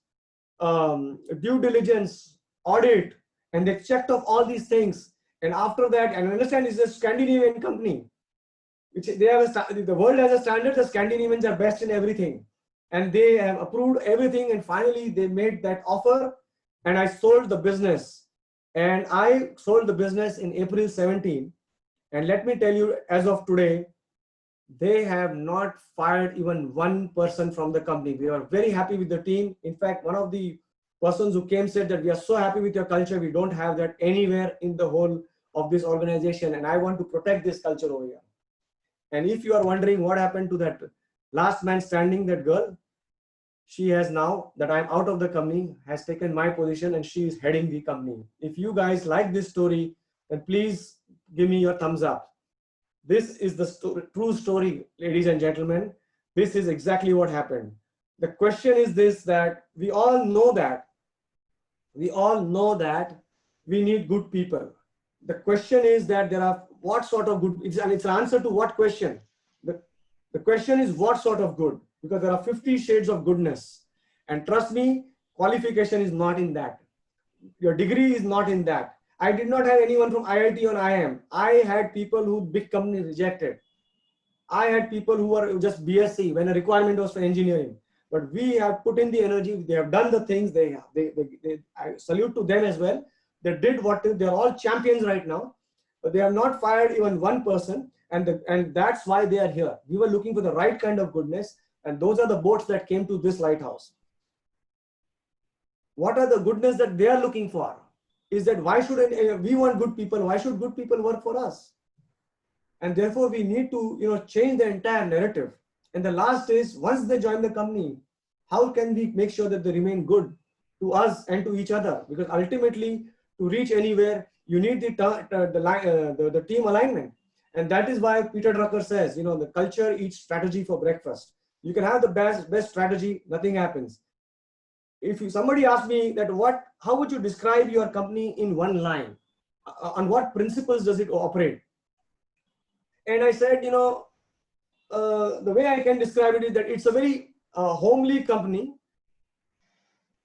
Speaker 14: due diligence audit, and they checked off all these things. And after that, and understand it's a Scandinavian company, which they have the world has a standard. The Scandinavians are best in everything, and they have approved everything. And finally, they made that offer, and I sold the business. And I sold the business in April 17. And let me tell you, as of today, they have not fired even one person from the company. We are very happy with the team. In fact, one of the persons who came said that we are so happy with your culture. We don't have that anywhere in the whole of this organization. And I want to protect this culture over here. And if you are wondering what happened to that last man standing, that girl, she has now, that I'm out of the company, has taken my position, and she is heading the company. If you guys like this story, then please give me your thumbs up. This is the true story, ladies and gentlemen. This is exactly what happened. The question is this, that we all know that we need good people. The question is that there are what sort of good, it's an answer to what question? The question is what sort of good, because there are 50 shades of goodness. And trust me, qualification is not in that. Your degree is not in that. I did not have anyone from IIT or IIM. I had people who big companies rejected. I had people who were just BSc when a requirement was for engineering. But we have put in the energy, they have done the things, I salute to them as well. They did they're all champions right now, but they have not fired even one person, and that's why they are here. We were looking for the right kind of goodness, and those are the boats that came to this lighthouse. What are the goodness that they are looking for? Is that why should we want good people? Why should good people work for us? And therefore we need to change the entire narrative. And the last is, once they join the company, how can we make sure that they remain good to us and to each other? Because ultimately, to reach anywhere, you need the team alignment. And that is why Peter Drucker says, the culture eats strategy for breakfast. You can have the best strategy, nothing happens. If somebody asks me that how would you describe your company in one line? On what principles does it operate? And I said, the way I can describe it is that it's a very homely company,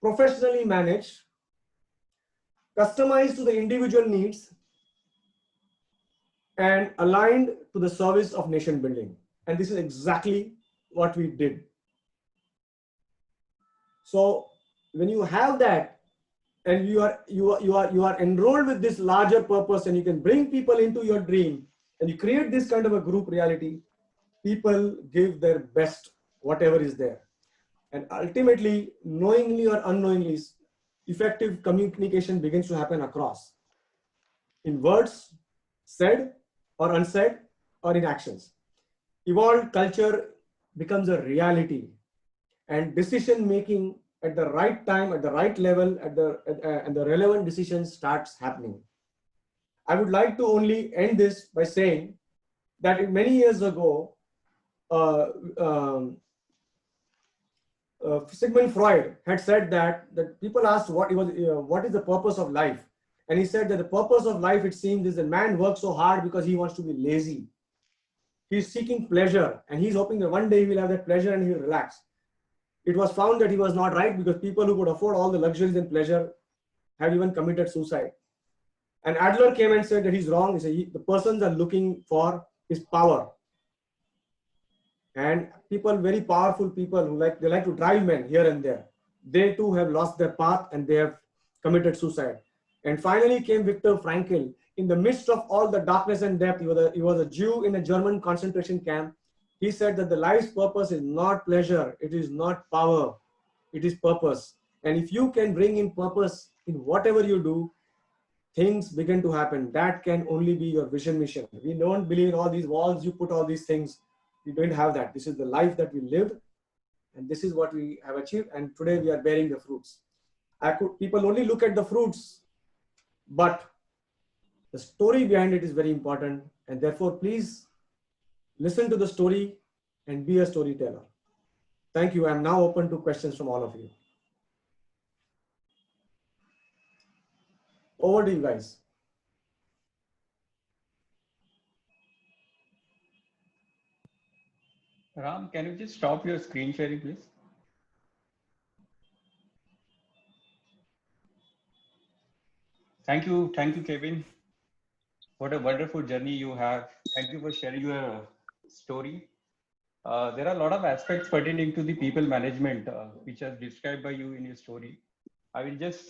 Speaker 14: professionally managed, customized to the individual needs, and aligned to the service of nation building. And this is exactly what we did. So when you have that, and you are enrolled with this larger purpose, and you can bring people into your dream, and you create this kind of a group reality, people give their best, whatever is there. And ultimately, knowingly or unknowingly, effective communication begins to happen across. In words, said or unsaid, or in actions. Evolved culture becomes a reality. And decision making at the right time, at the right level, and the relevant decisions starts happening. I would like to only end this by saying that many years ago, Sigmund Freud had said that people asked what is the purpose of life, and he said that the purpose of life, it seems, is that man works so hard because he wants to be lazy. He's seeking pleasure, and he's hoping that one day he will have that pleasure and he will relax. It was found that he was not right, because people who could afford all the luxuries and pleasure have even committed suicide. And Adler came and said that he's wrong. He said the persons are looking for his power. And people, very powerful people who like to drive men here and there, they too have lost their path and they have committed suicide. And finally came Viktor Frankl. In the midst of all the darkness and depth, he was a Jew in a German concentration camp. He said that the life's purpose is not pleasure, it is not power, it is purpose. And if you can bring in purpose in whatever you do, things begin to happen. That can only be your vision mission. We don't believe in all these walls, you put all these things. We don't have that. This is the life that we lived, and this is what we have achieved. And today we are bearing the fruits. People only look at the fruits, but the story behind it is very important. And therefore, please listen to the story and be a storyteller. Thank you. I am now open to questions from all of you. Over to you guys.
Speaker 1: Ram, can you just stop your screen sharing, please? Thank you, Kevin. What a wonderful journey you have. Thank you for sharing your story. There are a lot of aspects pertaining to the people management, which are described by you in your story. I will just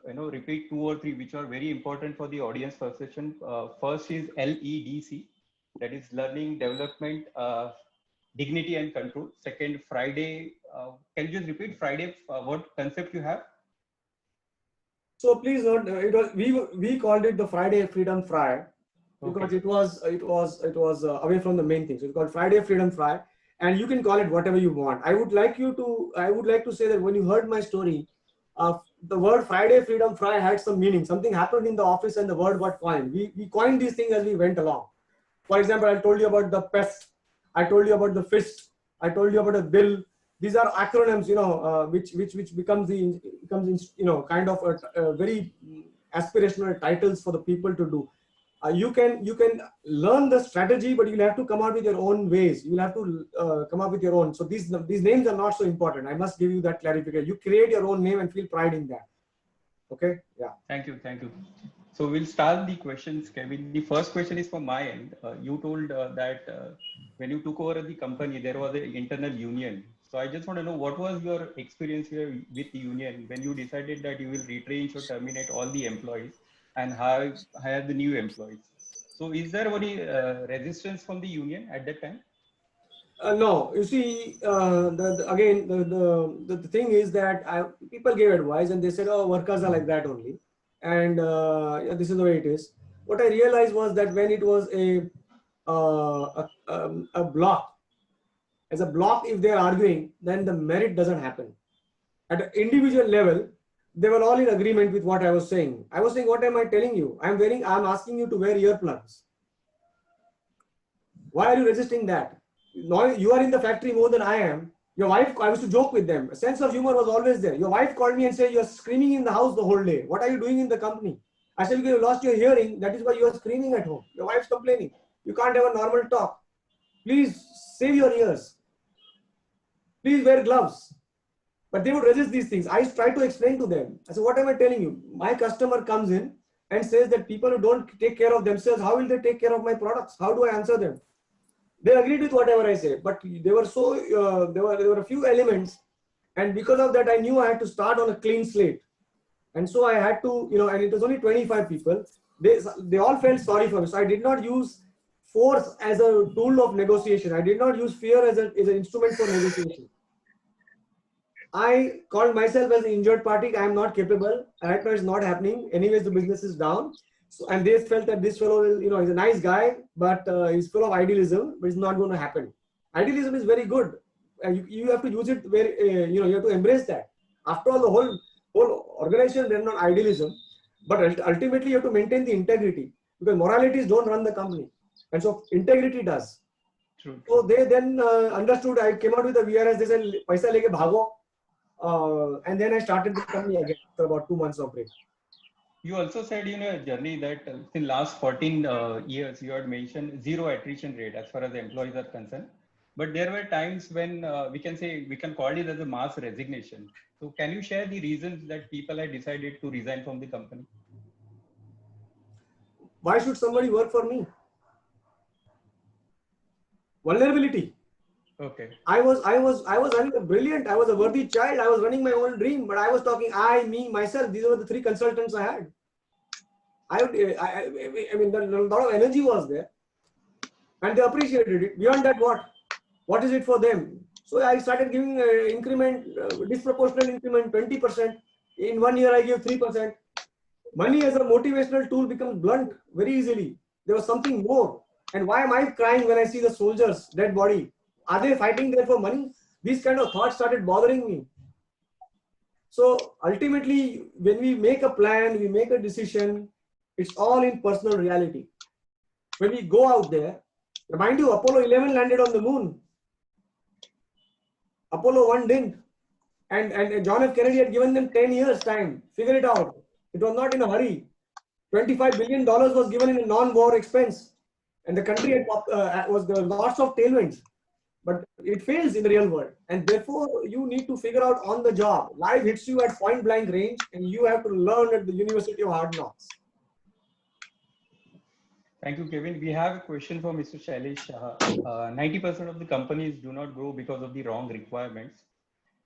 Speaker 1: repeat 2 or 3 which are very important for the audience perception. First is LEDC, that is learning, development, dignity and control. Second, Friday. Can you just repeat Friday? What concept you have?
Speaker 14: So please note, we called it the Friday Freedom Fry, because it was away from the main thing. So it's called Friday Freedom Fry, and you can call it whatever you want. I would like to say that when you heard my story, the word Friday Freedom Fry had some meaning. Something happened in the office and the word got coined. We coined these things as we went along. For example, I told you about the pest. I told you about the fist. I told you about a bill. These are acronyms, which becomes kind of a very aspirational titles for the people to do. You can learn the strategy, but you'll have to come out with your own ways. You'll have to come up with your own. So these names are not so important. I must give you that clarification. You create your own name and feel pride in that. Okay. Yeah.
Speaker 1: Thank you. So we'll start the questions, Kevin. The first question is from my end. You told that when you took over the company, there was an internal union. So I just want to know, what was your experience here with the union when you decided that you will retrench or terminate all the employees and hire the new employees? So is there any resistance from the union at that time?
Speaker 14: No, you see, the thing is that people gave advice and they said, oh, workers are like that only. And this is the way it is. What I realized was that when it was a block, as a block, if they are arguing, then the merit doesn't happen. At an individual level, they were all in agreement with what I was saying. I was saying, what am I telling you? I'm asking you to wear earplugs. Why are you resisting that? Now you are in the factory more than I am. Your wife, I used to joke with them. A sense of humor was always there. Your wife called me and said, you're screaming in the house the whole day. What are you doing in the company? I said, you lost your hearing. That is why you are screaming at home. Your wife's complaining. You can't have a normal talk. Please save your ears. Please wear gloves. But they would resist these things. I tried to explain to them. I said, what am I telling you? My customer comes in and says that people who don't take care of themselves, how will they take care of my products? How do I answer them? They agreed with whatever I say, but they were there were a few elements, and because of that, I knew I had to start on a clean slate, and so I had to, and it was only 25 people. They all felt sorry for me, so I did not use force as a tool of negotiation. I did not use fear as an instrument for negotiation. I called myself as the injured party. I am not capable. Right now, it's not happening. Anyways, the business is down. So, and they felt that this fellow will, he's a nice guy, but he's full of idealism, but it's not going to happen. Idealism is very good. You have to use it very, you have to embrace that. After all, the whole organization ran on idealism, but ultimately you have to maintain the integrity, because moralities don't run the company. And so integrity does.
Speaker 1: True.
Speaker 14: So they then understood. I came out with a VRS. They said, "Paisa leke bhago," and then I started the company again after about 2 months of break.
Speaker 1: You also said in your journey that in last 14 years, you had mentioned zero attrition rate as far as the employees are concerned. But there were times when we can call it as a mass resignation. So can you share the reasons that people had decided to resign from the company?
Speaker 14: Why should somebody work for me? Vulnerability.
Speaker 1: Okay.
Speaker 14: I was running a brilliant. I was a worthy child. I was running my own dream, but I was talking me, myself. These were the 3 consultants I had. I mean, a lot of energy was there, and they appreciated it. Beyond that, what is it for them? So I started giving increment, disproportionate increment, 20%. In 1 year, I gave 3%. Money as a motivational tool becomes blunt very easily. There was something more. And why am I crying when I see the soldiers' dead body? Are they fighting there for money? These kind of thoughts started bothering me. So ultimately, when we make a plan, we make a decision, it's all in personal reality. When we go out there, remind you, Apollo 11 landed on the moon. Apollo 1 didn't. And John F. Kennedy had given them 10 years time. Figure it out. It was not in a hurry. $25 billion was given in a non-war expense. And the country had was there lots of tailwinds. But it fails in the real world. And therefore, you need to figure out on the job. Life hits you at point blank range, and you have to learn at the University of Hard Knocks.
Speaker 1: Thank you, Kevin. We have a question from Mr. Shailesh. 90% of the companies do not grow because of the wrong requirements.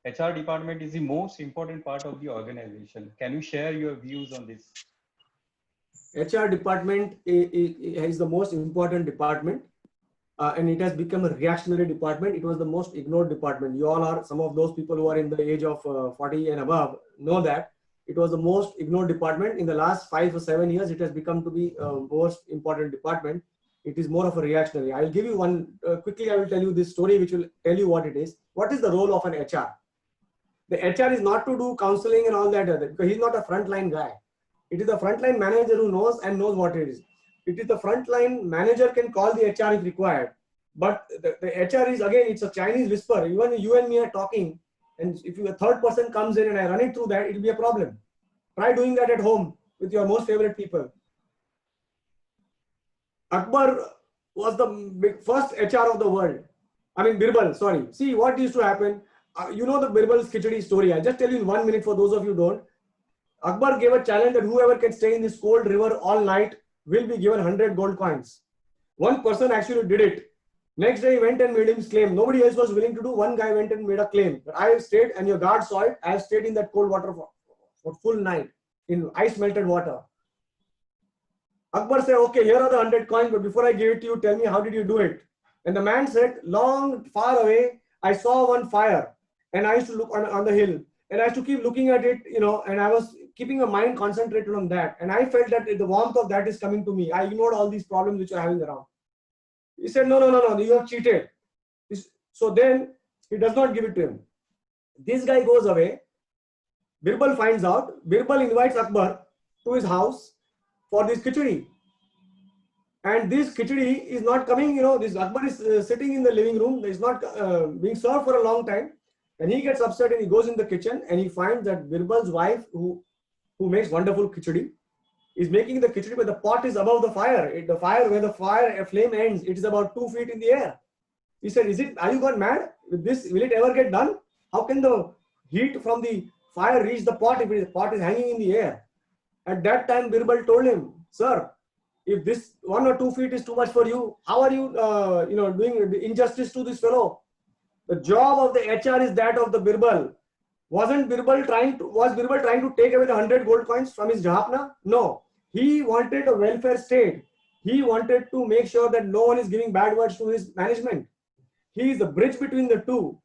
Speaker 1: HR department is the most important part of the organization. Can you share your views on this?
Speaker 14: HR department is the most important department. And it has become a reactionary department. It was the most ignored department. You all are, some of those people who are in the age of 40 and above know that it was the most ignored department. In the last 5 or 7 years, it has become to be most important department. It is more of a reactionary. I'll give you one, quickly I will tell you this story which will tell you what it is. What is the role of an HR? The HR is not to do counseling and all that, because he's not a frontline guy. It is the frontline manager who knows what it is. It is the frontline manager can call the HR if required, But the HR is, again, it's a Chinese whisper. Even you and me are talking, and if a third person comes in and I run it through that, it'll be a problem. Try doing that at home with your most favorite people. Akbar was the first HR of the world. I mean, Birbal, sorry. See what used to happen. You know the Birbal's Khichdi story. I'll just tell you in 1 minute for those of you who don't. Akbar gave a challenge that whoever can stay in this cold river all night will be given 100 gold coins. One person actually did it. Next day he went and made his claim. Nobody else was willing to do. One guy went and made a claim. But I have stayed, and your guard saw it. I have stayed in that cold water for full night in ice melted water. Akbar said, okay, here are the 100 coins, but before I give it to you, tell me, how did you do it? And the man said, far away, I saw one fire, and I used to look on the hill, and I used to keep looking at it, and I was keeping my mind concentrated on that. And I felt that the warmth of that is coming to me. I ignored all these problems which are having around. He said, no, you have cheated. So then he does not give it to him. This guy goes away. Birbal finds out. Birbal invites Akbar to his house for this khichdi. And this khichdi is not coming, this Akbar is sitting in the living room. It's not being served for a long time. And he gets upset and he goes in the kitchen and he finds that Birbal's wife, who makes wonderful khichdi, is making the khichdi, but the pot is above the fire. Where the fire flame ends, it is about 2 feet in the air. He said, are you gone mad? With this, will it ever get done? How can the heat from the fire reach the pot if the pot is hanging in the air? At that time, Birbal told him, sir, if this 1 or 2 feet is too much for you, how are you, doing injustice to this fellow? The job of the HR is that of the Birbal. Was Birbal trying to take away the 100 gold coins from his Jahapna? No. He wanted a welfare state. He wanted to make sure that no one is giving bad words to his management. He is the bridge between the two.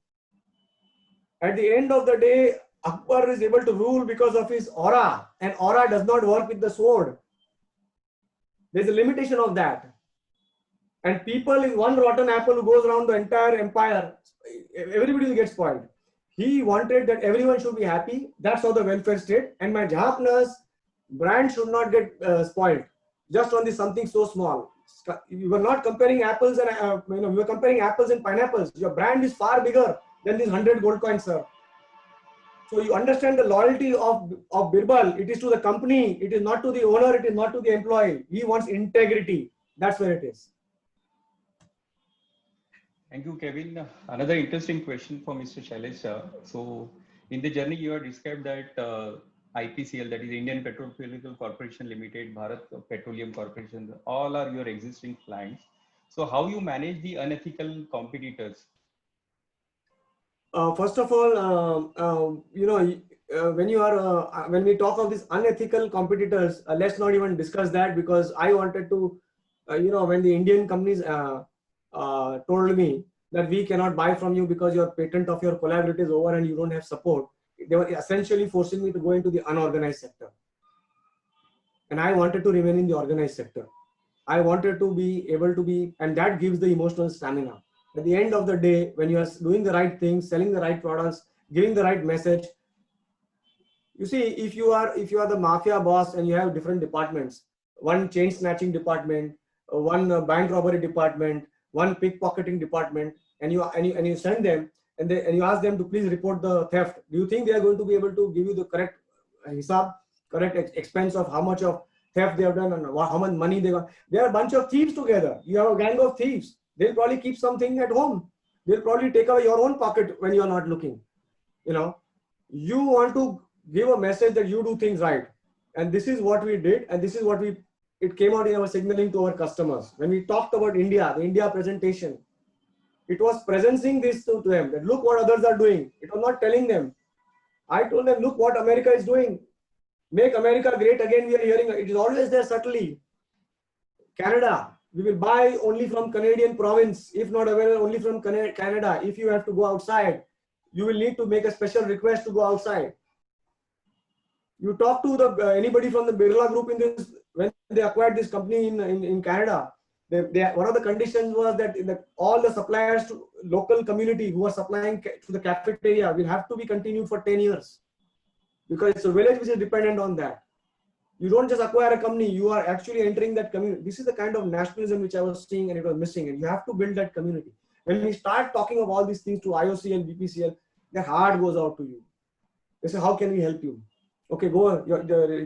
Speaker 14: At the end of the day, Akbar is able to rule because of his aura, and aura does not work with the sword. There's a limitation of that. And people is one rotten apple who goes around the entire empire. Everybody will get spoiled. He wanted that everyone should be happy. That's how the welfare state. And my Jahapna's brand should not get spoiled just on this something so small. You were not comparing apples and you were comparing apples and pineapples. Your brand is far bigger than these 100 gold coins, sir. So you understand the loyalty of Birbal. It is to the company. It is not to the owner. It is not to the employee. He wants integrity. That's where it is.
Speaker 1: Thank you, Kevin. Another interesting question for Mr. Shailesh. So in the journey, you have described that IPCL, that is Indian Petrochemical Corporation Limited, Bharat Petroleum Corporation, all are your existing clients. So how you manage the unethical competitors?
Speaker 14: First of all, when we talk of these unethical competitors, let's not even discuss that, because I wanted to, when the Indian companies told me that we cannot buy from you because your patent of your collaborator is over and you don't have support, they were essentially forcing me to go into the unorganized sector. And I wanted to remain in the organized sector. I wanted to be able to be, and that gives the emotional stamina. At the end of the day, when you are doing the right things, selling the right products, giving the right message, you see, if you are the mafia boss and you have different departments, one chain snatching department, one bank robbery department, one pickpocketing department, and you send them and you ask them to please report the theft, do you think they are going to be able to give you the correct hisab, correct expense of how much of theft they have done and how much money they got? They are a bunch of thieves together. You have a gang of thieves. They'll probably keep something at home. They'll probably take away your own pocket when you're not looking. You want to give a message that you do things right. And this is what we did. And this is what it came out in our signaling to our customers. When we talked about India, the India presentation, it was presenting this to them, that look what others are doing. It was not telling them. I told them, look what America is doing. Make America great again. We are hearing it is always there subtly. Canada, we will buy only from Canadian province, if not available only from Canada. If you have to go outside, you will need to make a special request to go outside. You talk to anybody from the Birla Group in this, when they acquired this company in Canada, one of the conditions was that all the suppliers to local community who are supplying to the cafeteria will have to be continued for 10 years. Because it's a village which is dependent on that. You don't just acquire a company, you are actually entering that community. This is the kind of nationalism which I was seeing and it was missing, and you have to build that community. When we start talking of all these things to IOCL, BPCL, their heart goes out to you. They say, how can we help you? Okay, go,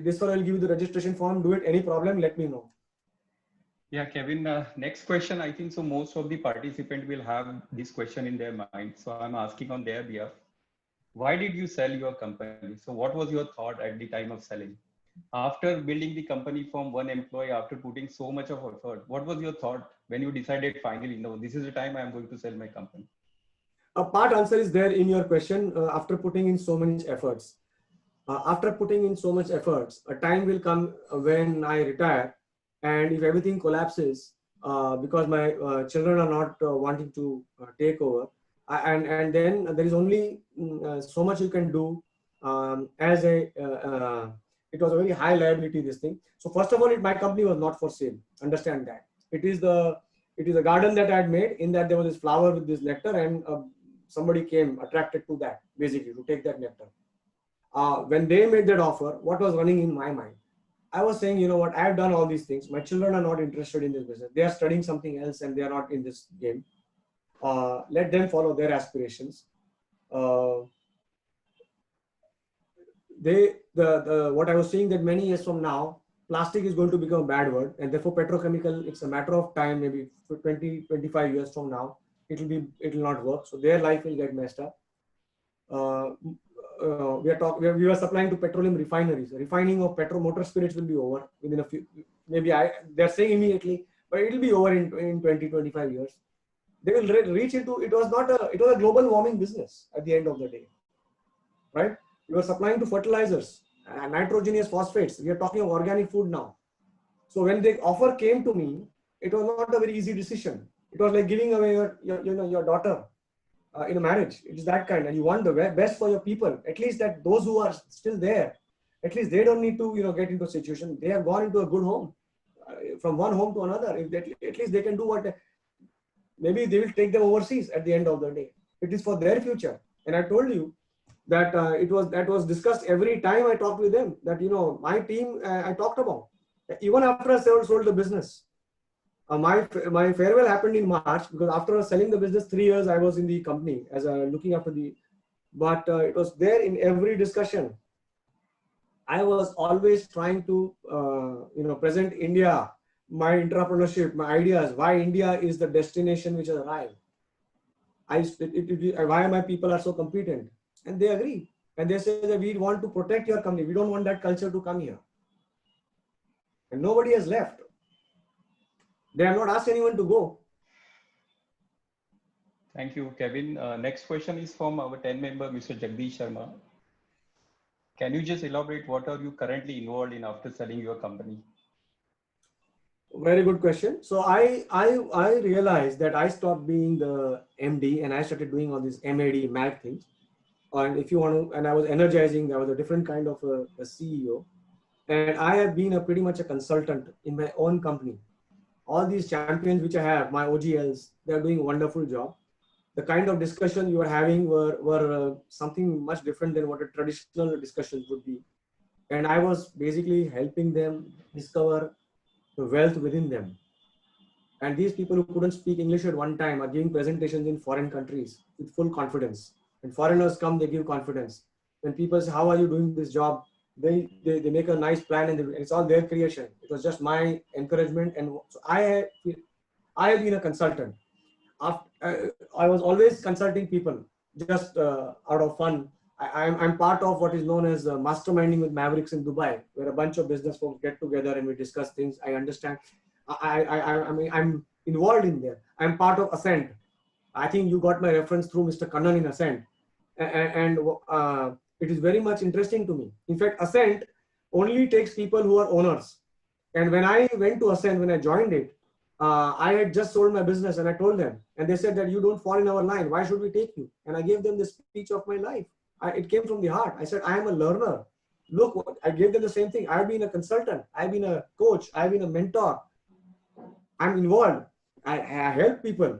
Speaker 14: this one will give you the registration form, do it, any problem, let me know.
Speaker 1: Yeah, Kevin, next question, I think so most of the participants will have this question in their mind. So I'm asking on their behalf. Why did you sell your company? So what was your thought at the time of selling? After building the company from one employee, after putting so much of effort, what was your thought when you decided finally, no, this is the time I'm going to sell my company?
Speaker 14: A part answer is there in your question. After putting in so many efforts, after putting in so much efforts, a time will come when I retire, and if everything collapses because my children are not wanting to take over, and then there is only so much you can do as a it was a very high liability, this thing. So first of all, my company was not for sale. Understand that. It is a garden that I had made, in that there was this flower with this nectar, and somebody came attracted to that, basically to take that nectar. When they made that offer, what was running in my mind? I was saying, you know what, I have done all these things. My children are not interested in this business. They are studying something else and they are not in this game. Let them follow their aspirations. What I was saying, that many years from now, plastic is going to become a bad word, and therefore petrochemical, it's a matter of time, maybe 20-25 years from now, it will not work. So their life will get messed up. We were supplying to petroleum refineries. Refining of motor spirits will be over within a few, maybe they're saying immediately, but it will be over in 20-25 years. They will reach into, it was a global warming business at the end of the day, right? We were supplying to fertilizers, nitrogenous phosphates. We are talking of organic food now. So when the offer came to me, it was not a very easy decision. It was like giving away your daughter in a marriage. It is that kind, and you want the best for your people. At least that those who are still there, at least they don't need to get into a situation. They have gone into a good home, from one home to another. At least they can do what. Maybe they will take them overseas at the end of the day. It is for their future. And I told you that that was discussed every time I talked with them. That my team I talked about, even after I sold the business. My farewell happened in March, because after selling the business 3 years, I was in the company as looking after but it was there in every discussion. I was always trying to, present India, my entrepreneurship, my ideas, why India is the destination which has arrived. Why my people are so competent, and they agree. And they say that we want to protect your company. We don't want that culture to come here. And nobody has left. They have not asked anyone to go.
Speaker 1: Thank you, Kevin. Next question is from our 10 member, Mr. Jagdish Sharma. Can you just elaborate what are you currently involved in after selling your company?
Speaker 14: Very good question. So I realized that I stopped being the MD and I started doing all these MAD things. And if you want to, and I was energizing, I was a different kind of a CEO. And I have been pretty much a consultant in my own company. All these champions which I have, my OGLs, they are doing a wonderful job. The kind of discussion you were having were something much different than what a traditional discussion would be. And I was basically helping them discover the wealth within them. And these people who couldn't speak English at one time are giving presentations in foreign countries with full confidence. When foreigners come, they give confidence. When people say, how are you doing this job? They make a nice plan, and it's all their creation. It was just my encouragement. And so I have been a consultant. I was always consulting people just out of fun. I'm part of what is known as masterminding with Mavericks in Dubai, where a bunch of business folks get together and we discuss things. I understand. I'm involved in there. I'm part of Ascent. I think you got my reference through Mr. Kannan in Ascent. And it is very much interesting to me. In fact, Ascent only takes people who are owners. And when I went to Ascent, when I joined it, I had just sold my business and I told them, and they said that you don't fall in our line. Why should we take you? And I gave them the speech of my life. It came from the heart. I said, I am a learner. Look, I gave them the same thing. I've been a consultant. I've been a coach. I've been a mentor. I'm involved. I help people.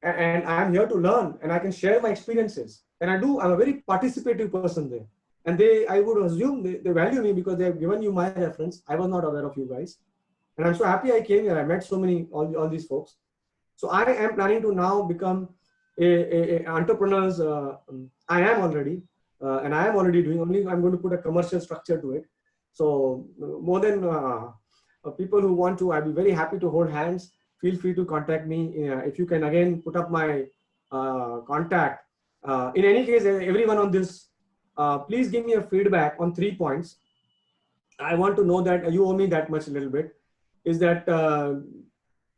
Speaker 14: And I'm here to learn, and I can share my experiences. And I'm a very participative person there. And I would assume they value me because they have given you my reference. I was not aware of you guys. And I'm so happy I came here. I met so many, all these folks. So I am planning to now become a entrepreneurs. I am already, and I am already doing, only I'm going to put a commercial structure to it. So more than people who want to, I'll be very happy to hold hands. Feel free to contact me. If you can again put up my contact. In any case, everyone on this, please give me a feedback on 3 points. I want to know that you owe me that much a little bit. Is that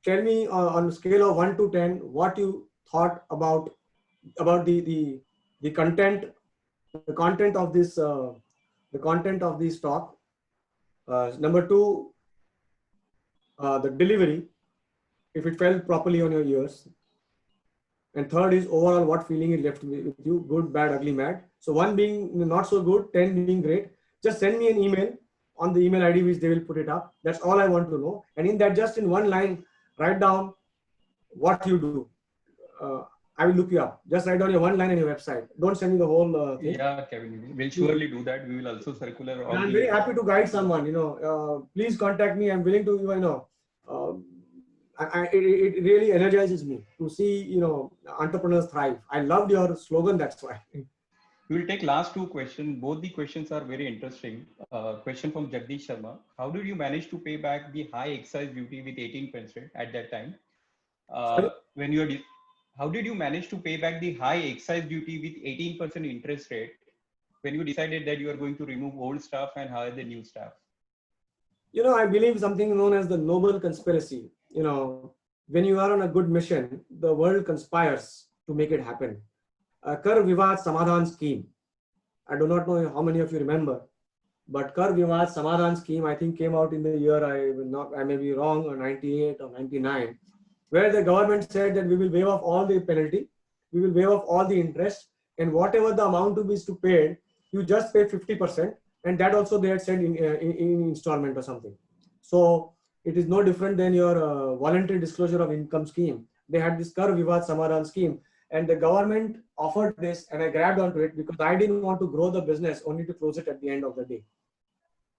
Speaker 14: tell me on a scale of 1 to 10 what you thought about the content of this talk. Number 2, the delivery, if it fell properly on your ears. And third is overall what feeling it left with you, good, bad, ugly, mad. So 1 being not so good, 10 being great. Just send me an email on the email ID which they will put it up. That's all I want to know. And in that, just in 1 line, write down what you do. I will look you up. Just write down your 1 line on your website. Don't send me the whole thing.
Speaker 1: Yeah, Kevin, we'll surely do that. We will also circular.
Speaker 14: And I'm very happy to guide someone. Please contact me. I'm willing to. It really energizes me to see entrepreneurs thrive. I loved your slogan. That's why.
Speaker 1: We will take last 2 questions. Both the questions are very interesting. Question from Jagdish Sharma. How did you manage to pay back the high excise duty with 18% at that time? How did you manage to pay back the high excise duty with 18% interest rate when you decided that you are going to remove old staff and hire the new staff?
Speaker 14: I believe something known as the noble conspiracy. When you are on a good mission, the world conspires to make it happen. Kar Vivad Samadhan scheme. I do not know how many of you remember, but Kar Vivad Samadhan scheme, I think, came out in the year, I may be wrong, or 98 or 99, where the government said that we will waive off all the penalty, we will waive off all the interest, and whatever the amount is to pay, you just pay 50%, and that also they had said in installment or something. So it is no different than your voluntary disclosure of income scheme. They had this Kar Vivad Samadhan scheme, and the government offered this, and I grabbed onto it because I didn't want to grow the business only to close it at the end of the day.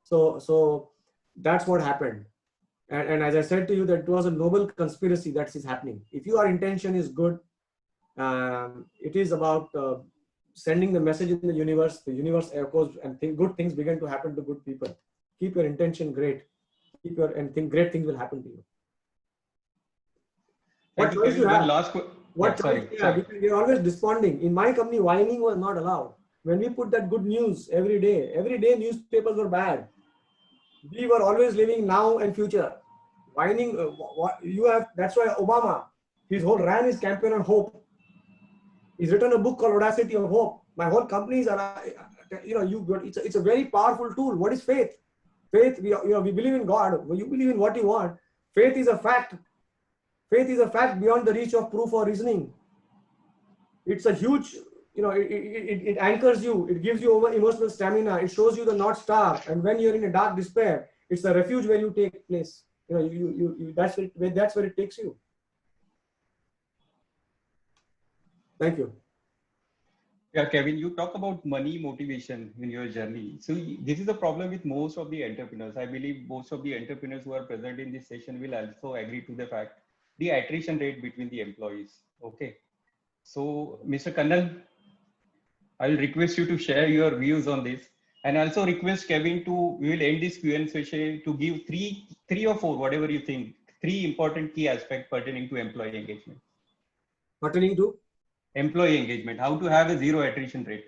Speaker 14: So that's what happened. And as I said to you, that it was a noble conspiracy that is happening. If your intention is good, it is about sending the message in the universe echoes, and good things begin to happen to good people. Keep your intention great. Great things will happen to you. What choice you have? We're always desponding. In my company, whining was not allowed. When we put that good news every day newspapers were bad. We were always living now and future. Whining, that's why Obama, ran his campaign on hope. He's written a book called Audacity of Hope. My whole companies are, it's a very powerful tool. What is faith? Faith, we believe in God. You believe in what you want. Faith is a fact. Faith is a fact beyond the reach of proof or reasoning. It's a huge, it anchors you. It gives you emotional stamina. It shows you the North Star. And when you're in a dark despair, it's a refuge where you take place. That's where it takes you. Thank you.
Speaker 1: Yeah, Kevin, you talk about money motivation in your journey. So this is a problem with most of the entrepreneurs. I believe most of the entrepreneurs who are present in this session will also agree to the fact, the attrition rate between the employees. Okay. So Mr. Kannal, I'll request you to share your views on this, and also request Kevin we will end this Q&A session to give three or four, whatever you think, 3 important key aspects pertaining to employee engagement.
Speaker 14: Pertaining to?
Speaker 1: Employee engagement, how to have a 0 attrition rate.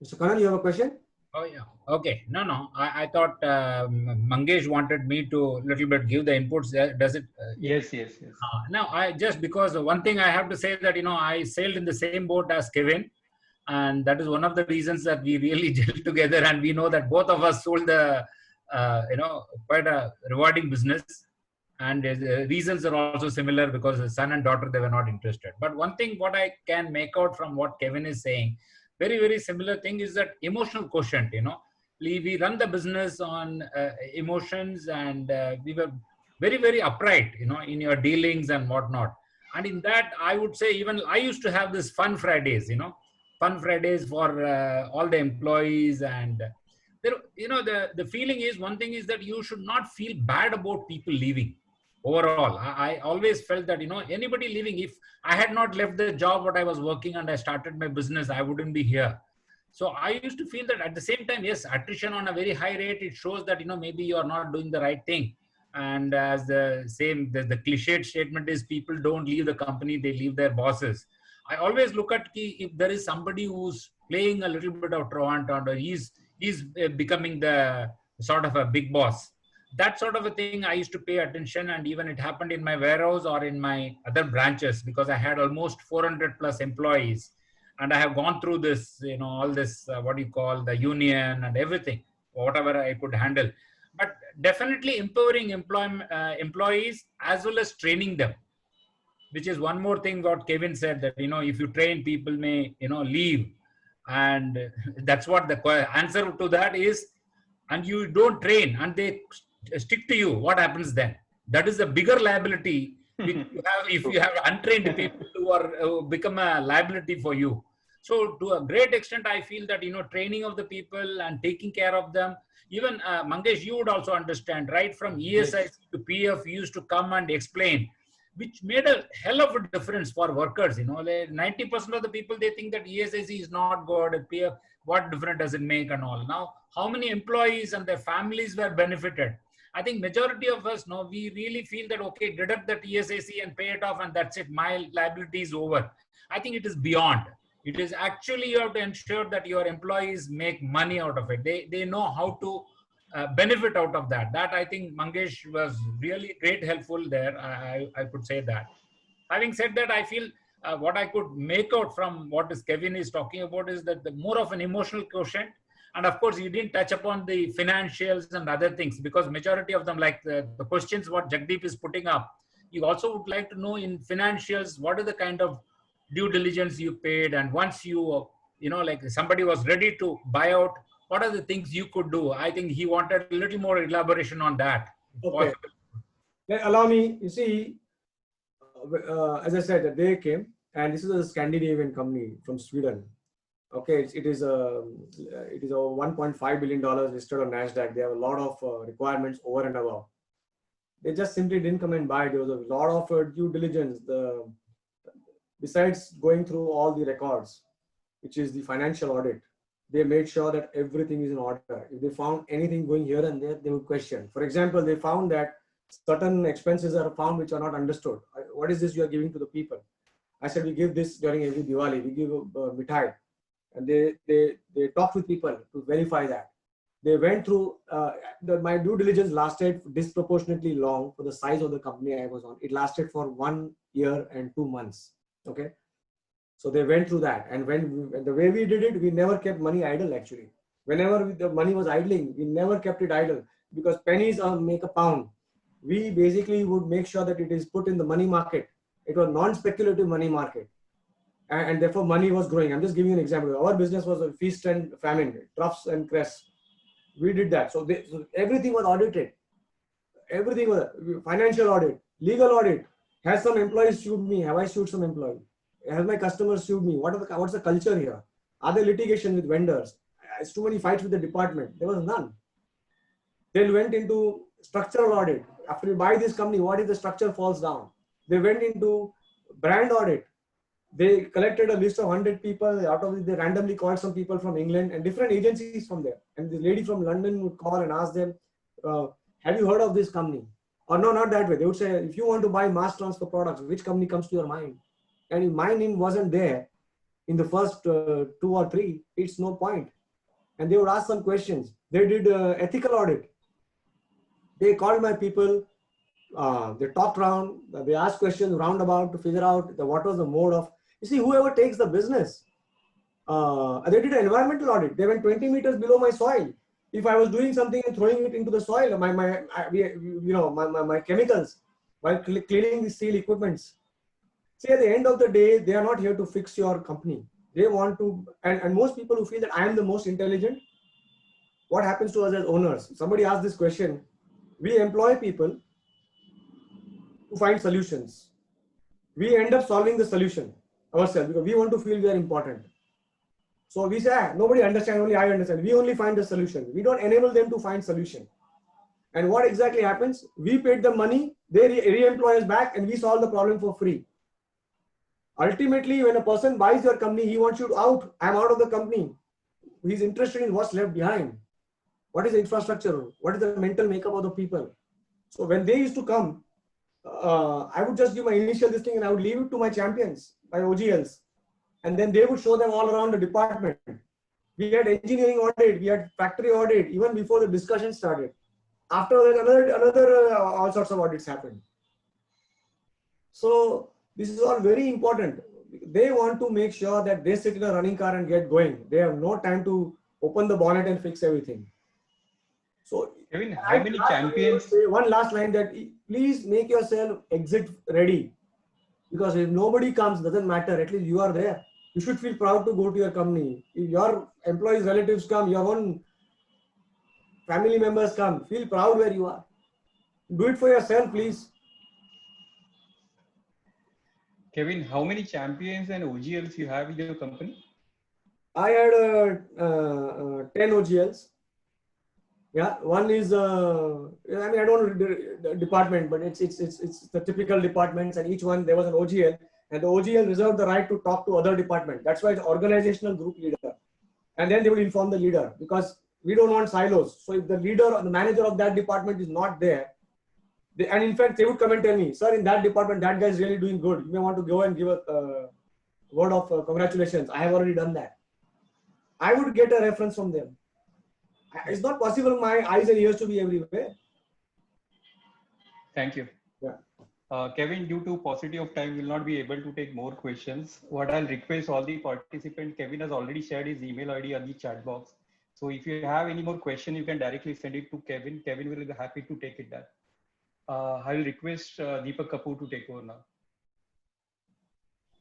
Speaker 14: Mr. Kannal, you have a question?
Speaker 15: Oh, yeah. Okay. No. I thought Mangesh wanted me to little bit give the inputs. Does it?
Speaker 1: Yes.
Speaker 15: Now, because one thing I have to say that, I sailed in the same boat as Kevin. And that is one of the reasons that we really gelled together. And we know that both of us sold quite a rewarding business. And the reasons are also similar because the son and daughter, they were not interested. But one thing what I can make out from what Kevin is saying, very, very similar thing is that emotional quotient, we run the business on emotions, and we were very, very upright, in your dealings and whatnot. And in that, I would say even I used to have this fun Fridays, fun Fridays for all the employees. And there, the feeling is, one thing is that you should not feel bad about people leaving. Overall, I always felt that, anybody leaving, if I had not left the job what I was working and I started my business, I wouldn't be here. So I used to feel that at the same time, yes, attrition on a very high rate, it shows that, maybe you are not doing the right thing. And as the cliched statement is, people don't leave the company, they leave their bosses. I always look at if there is somebody who's playing a little bit of Toronto, or he's becoming the sort of a big boss. That sort of a thing I used to pay attention, and even it happened in my warehouse or in my other branches, because I had almost 400 plus employees, and I have gone through this, all this, what you call the union and everything, whatever I could handle. But definitely empowering employees as well as training them, which is one more thing what Kevin said, that, if you train, people may, leave. And that's what the answer to that is. And you don't train and they stick to you, what happens then? That is a bigger liability if you have untrained people who are become a liability for you. So to a great extent, I feel that, training of the people and taking care of them, even Mangesh, you would also understand, right? From ESIC to PF, you used to come and explain, which made a hell of a difference for workers. 90% of the people, they think that ESIC is not good, PF, what difference does it make and all. Now, how many employees and their families were benefited? I think majority of us, we really feel that, okay, deduct that ESIC and pay it off and that's it, my liability is over. I think it is beyond. It is actually, you have to ensure that your employees make money out of it. They know how to benefit out of that. That, I think Mangesh was really great helpful there. I could say that. Having said that, I feel what I could make out from what Kevin is talking about is that the more of an emotional quotient. And of course, you didn't touch upon the financials and other things, because majority of them, like the questions what Jagdeep is putting up, you also would like to know in financials, what are the kind of due diligence you paid, and once you, like somebody was ready to buy out, what are the things you could do? I think he wanted a little more elaboration on that.
Speaker 14: Okay. Then allow me, you see, as I said, that they came, and this is a Scandinavian company from Sweden. Okay, it is a $1.5 billion listed on NASDAQ. They have a lot of requirements over and above. They just simply didn't come and buy. There was a lot of due diligence. Besides going through all the records, which is the financial audit, they made sure that everything is in order. If they found anything going here and there, they would question. For example, they found that certain expenses are found which are not understood. What is this you are giving to the people? I said, we give this during every Diwali. We give mithai. And they talked with people to verify that. They went through, my due diligence lasted disproportionately long for the size of the company I was on. It lasted for 1 year and 2 months. Okay. So they went through that. And the way we did it, we never kept money idle actually. Whenever the money was idling, we never kept it idle, because pennies make a pound. We basically would make sure that it is put in the money market. It was non-speculative money market. And therefore money was growing. I'm just giving you an example. Our business was a feast and famine, troughs and crests. We did that. So everything was audited. Everything was financial audit, legal audit. Has some employees sued me? Have I sued some employee? Has my customers sued me? What's the culture here? Are there litigation with vendors? It's too many fights with the department. There was none. They went into structural audit. After you buy this company, what if the structure falls down? They went into brand audit. They collected a list of 100 people. Out of it, they randomly called some people from England and different agencies from there. And the lady from London would call and ask them, have you heard of this company? Or no, not that way. They would say, if you want to buy mass transfer products, which company comes to your mind? And if my name wasn't there in the first 2 or 3, it's no point. And they would ask some questions. They did ethical audit. They called my people. They talked around. They asked questions roundabout to figure out what was the mode of. You see, whoever takes the business, they did an environmental audit. They went 20 meters below my soil. If I was doing something and throwing it into the soil, my chemicals while cleaning the steel equipments. See, at the end of the day, they are not here to fix your company. They want to, and most people who feel that I am the most intelligent, what happens to us as owners? Somebody asked this question. We employ people to find solutions. We end up solving the solution ourselves because we want to feel we are important. So we say, nobody understands, only I understand. We only find the solution. We don't enable them to find solution. And what exactly happens? We paid the money, they re-employ us back, and we solve the problem for free. Ultimately, when a person buys your company, he wants you out. I'm out of the company. He's interested in what's left behind. What is the infrastructure? What is the mental makeup of the people? So when they used to come, I would just give my initial this thing and I would leave it to my champions, my OGLs. And then they would show them all around the department. We had engineering audit, we had factory audit, even before the discussion started. After that, another all sorts of audits happened. So this is all very important. They want to make sure that they sit in a running car and get going. They have no time to open the bonnet and fix everything. So
Speaker 1: Kevin, how many champions?
Speaker 14: One last line, that please make yourself exit ready. Because if nobody comes, doesn't matter, at least you are there. You should feel proud to go to your company. If your employees, relatives come, your own family members come, feel proud where you are. Do it for yourself, please.
Speaker 1: Kevin, how many champions and OGLs you have in your company?
Speaker 14: I had 10 OGLs. Yeah, one is I mean, I don't know the department, but it's the typical departments, and each one there was an OGL, and the OGL reserved the right to talk to other department. That's why it's organizational group leader, and then they will inform the leader, because we don't want silos. So if the leader or the manager of that department is not there, and in fact they would come and tell me, sir, in that department that guy is really doing good. You may want to go and give a word of congratulations. I have already done that. I would get a reference from them. It's not possible my eyes and ears to be everywhere.
Speaker 1: Thank you.
Speaker 14: Yeah.
Speaker 1: Kevin, due to paucity of time, will not be able to take more questions. What I'll request all the participants, Kevin has already shared his email ID on the chat box. So if you have any more question, you can directly send it to Kevin. Kevin will be happy to take it there. I'll request Deepak Kapoor to take over now.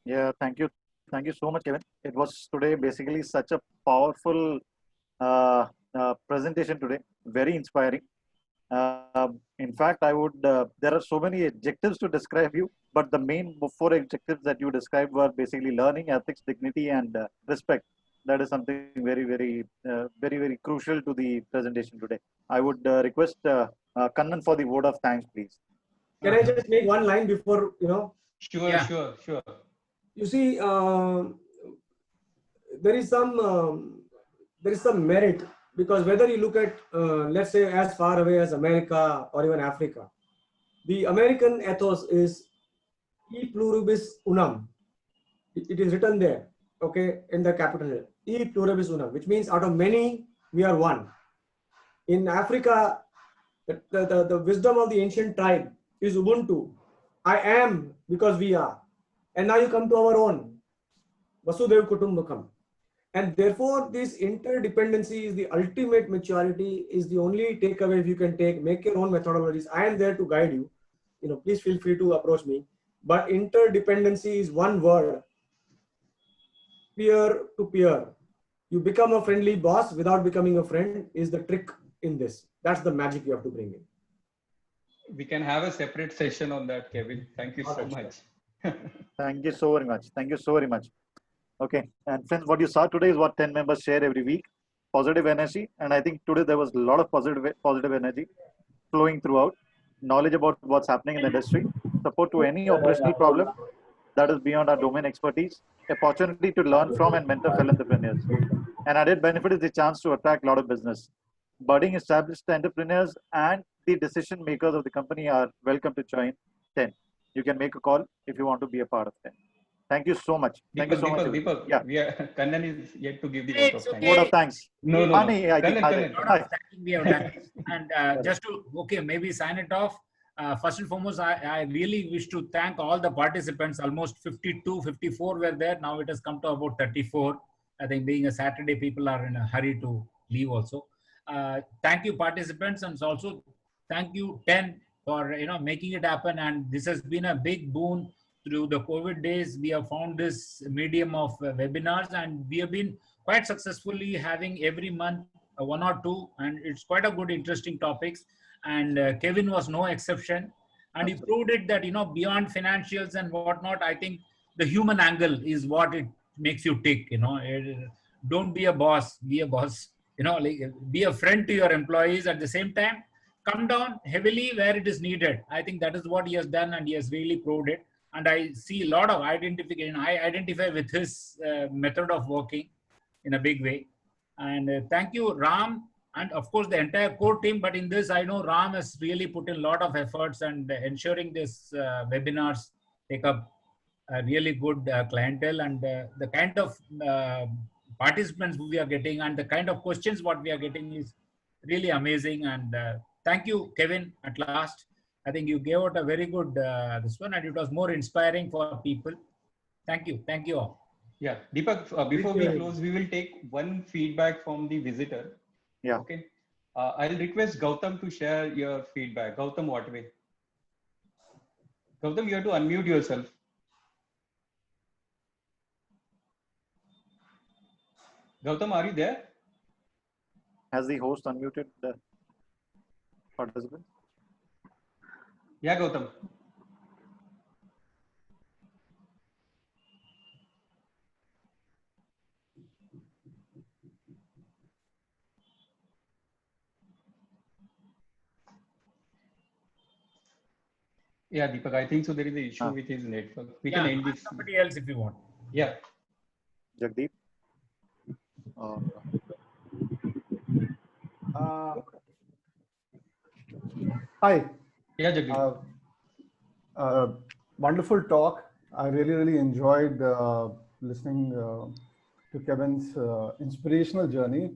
Speaker 4: Yeah, thank you. Thank you so much, Kevin. It was today basically such a powerful presentation today, very inspiring. In fact, I would, there are so many adjectives to describe you, but the main 4 adjectives that you described were basically learning, ethics, dignity, and respect. That is something very, very crucial to the presentation today. I would request Kannan for the word of thanks, please.
Speaker 14: Can I just make one line before,
Speaker 1: Sure, yeah. Sure.
Speaker 14: You see, there is some merit, because whether you look at, let's say, as far away as America or even Africa, the American ethos is e pluribus unum. It is written there, okay, in the capital here, e pluribus unum, which means out of many, we are one. In Africa, the wisdom of the ancient tribe is Ubuntu. I am because we are. And now you come to our own, Vasudhaiva Kutumbakam. And therefore, this interdependency is the ultimate maturity, is the only takeaway you can take. Make your own methodologies. I am there to guide you. Please feel free to approach me. But interdependency is one word, peer to peer. You become a friendly boss without becoming a friend is the trick in this. That's the magic you have to bring in.
Speaker 1: We can have a separate session on that, Kevin. Thank you so much.
Speaker 4: Thank you so very much. Thank you so very much. Okay, and friends, what you saw today is what 10 members share every week. Positive energy, and I think today there was a lot of positive energy flowing throughout. Knowledge about what's happening in the industry, support to any operational problem that is beyond our domain expertise, opportunity to learn from and mentor fellow entrepreneurs. An added benefit is the chance to attract a lot of business. Budding established entrepreneurs and the decision makers of the company are welcome to join 10. You can make a call if you want to be a part of 10. Thank you so much. Thank you so much.
Speaker 1: Deepak,
Speaker 4: yeah.
Speaker 1: Kannan is yet to give the
Speaker 15: Hey,
Speaker 1: vote of thanks.
Speaker 15: okay.
Speaker 4: Vote of thanks.
Speaker 1: No.
Speaker 15: Kannan. We have done. And just to, maybe sign it off. First and foremost, I really wish to thank all the participants. Almost 52, 54 were there. Now it has come to about 34. I think being a Saturday, people are in a hurry to leave also. Thank you, participants, and also thank you, 10, for making it happen. And this has been a big boon through the COVID days. We have found this medium of webinars, and we have been quite successfully having every month 1 or 2, and it's quite a good, interesting topics. And Kevin was no exception, and he proved it that beyond financials and whatnot, I think the human angle is what it makes you tick. don't be a boss, be a boss. Like be a friend to your employees. At the same time, come down heavily where it is needed. I think that is what he has done, and he has really proved it. And I see a lot of identification. I identify with his method of working in a big way. And thank you, Ram, and of course the entire core team. But in this, I know Ram has really put in a lot of efforts and ensuring this webinars take up a really good clientele, and the kind of participants we are getting and the kind of questions what we are getting is really amazing. And thank you, Kevin, at last. I think you gave out a very good this one, and it was more inspiring for people. Thank you. Thank you all.
Speaker 1: Yeah, Deepak, before we close, we will take one feedback from the visitor.
Speaker 4: Yeah.
Speaker 1: Okay. I'll request Gautam to share your feedback. Gautam Watway. Gautam, you have to unmute yourself. Gautam, are you there?
Speaker 4: Has the host unmuted the participant?
Speaker 1: Yeah, Gautam. Yeah, Deepak, I think so. There is an issue with his network. We can end this.
Speaker 15: Somebody else if you want.
Speaker 1: Yeah.
Speaker 4: Jagdeep?
Speaker 16: Hi.
Speaker 1: Yeah, Jagdeep.
Speaker 16: Wonderful talk. I really enjoyed listening to Kevin's inspirational journey.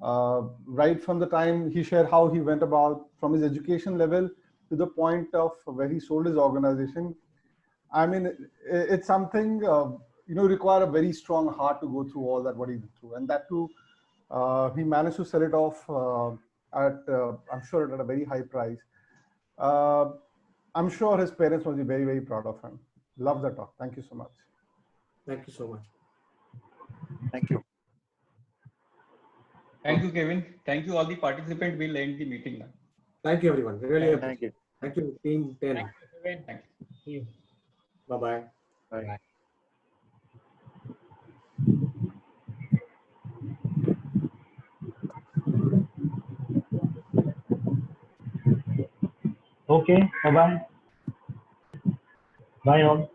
Speaker 16: Right from the time he shared how he went about from his education level to the point of where he sold his organization. I mean, it's something, require a very strong heart to go through all that, what he went through. And that too, he managed to sell it off at, I'm sure, at a very high price. I'm sure his parents must be very proud of him. Love the talk. Thank you so much.
Speaker 14: Thank you so much.
Speaker 4: Thank you.
Speaker 1: Thank you, Kevin. Thank you, all the participants. We'll end the meeting now.
Speaker 14: Thank you, everyone. Really
Speaker 4: Thank you.
Speaker 14: Thank you, Team 10.
Speaker 15: Thank you, Kevin. Thank you. See you.
Speaker 14: Bye-bye.
Speaker 15: Bye.
Speaker 2: Okay, bye-bye. Bye all.